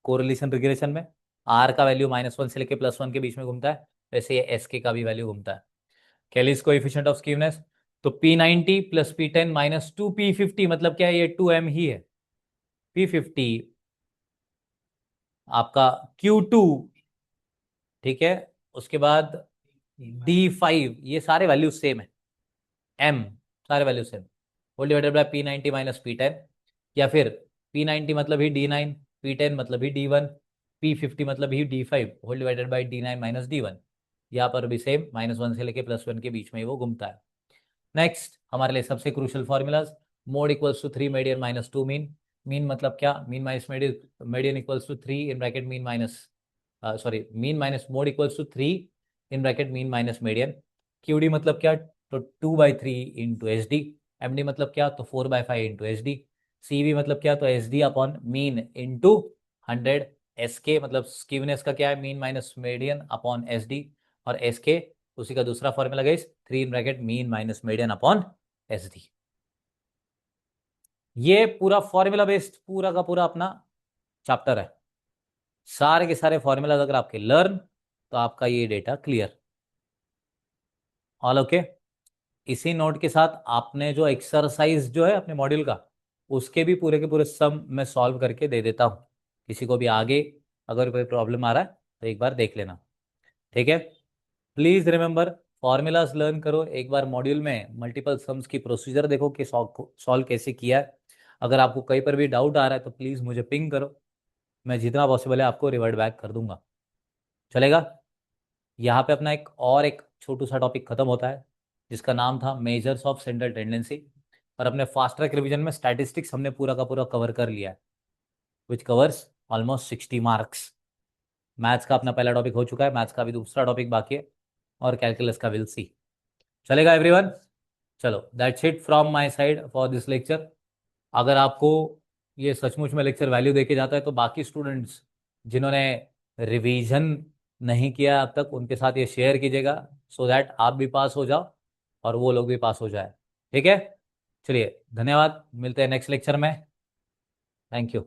कोरिलेशन रिग्रेशन में आर का वैल्यू -1 से लेके +1 के बीच में घूमता है, वैसे ये एस के का भी वैल्यू घूमता है। कैलिस कोएफिशिएंट ऑफ स्कीवनेस, तो P90 plus P10 minus 2P50, मतलब क्या है, ये 2M ही है। P50 आपका Q2, ठीक है? उसके बाद D5, ये सारे वैल्यू सेम है। M, सारे value same, whole divided by P90 minus P10, या फिर P90 मतलब ही D9, P10 मतलब ही D1, P50 मतलब ही D5, whole divided by D9 minus D1। यहाँ पर भी सेम, -1 से लेके +1 के बीच में ही वो घूमता है। नेक्स्ट, हमारे लिए सबसे crucial formulas, mode equals to 3 median minus 2 mean. Mean मतलब क्या, mean minus median, median equals to 3 in bracket mean minus, sorry, mean minus mode equals to 3 in bracket mean minus median. QD मतलब क्या, तो 2/3 into S D. MD मतलब क्या, तो 4/5 into S D. CV मतलब क्या, तो S D upon mean into 100। S के मतलब स्कीवनेस का क्या है, mean minus median upon S D, और एस के उसी का दूसरा formula guys, 3 in bracket mean minus median upon S D. ये पूरा फॉर्मूला बेस्ड पूरा का पूरा अपना चैप्टर है। सारे के सारे फॉर्मूलाज अगर आपके लर्न, तो आपका ये डेटा क्लियर। All okay? इसी नोट के साथ आपने जो एक्सरसाइज जो है अपने मॉड्यूल का, उसके भी पूरे के पूरे सम मैं सॉल्व करके दे देता हूँ। किसी को भी आगे अगर कोई प्रॉब्लम आ रहा है तो एक बार देख लेना, ठीक है? प्लीज रिमेंबर, फॉर्मूलाज लर्न करो, एक बार मॉड्यूल में मल्टीपल सम्स की प्रोसीजर देखो कि सॉल्व कैसे किया है। अगर आपको कहीं पर भी डाउट आ रहा है तो प्लीज़ मुझे पिंग करो, मैं जितना पॉसिबल है आपको रिवर्ट बैक कर दूंगा। चलेगा? यहाँ पे अपना एक छोटू सा टॉपिक खत्म होता है, जिसका नाम था मेजर्स ऑफ सेंट्रल टेंडेंसी। और अपने फास्ट ट्रैक रिवीजन में स्टैटिस्टिक्स हमने पूरा का पूरा कवर कर लिया है, which covers almost 60 marks. Maths का अपना पहला टॉपिक हो चुका है, मैथ्स का भी दूसरा टॉपिक बाकी है, और कैलकुलस का विल सी। चलेगा एवरीवन? चलो, that's it from my side for this lecture. अगर आपको ये सचमुच में लेक्चर वैल्यू देके जाता है तो बाकी स्टूडेंट्स जिन्होंने रिवीजन नहीं किया अब तक, उनके साथ ये शेयर कीजिएगा, सो दैट आप भी पास हो जाओ और वो लोग भी पास हो जाए। ठीक है? चलिए, धन्यवाद, मिलते हैं नेक्स्ट लेक्चर में। Thank you.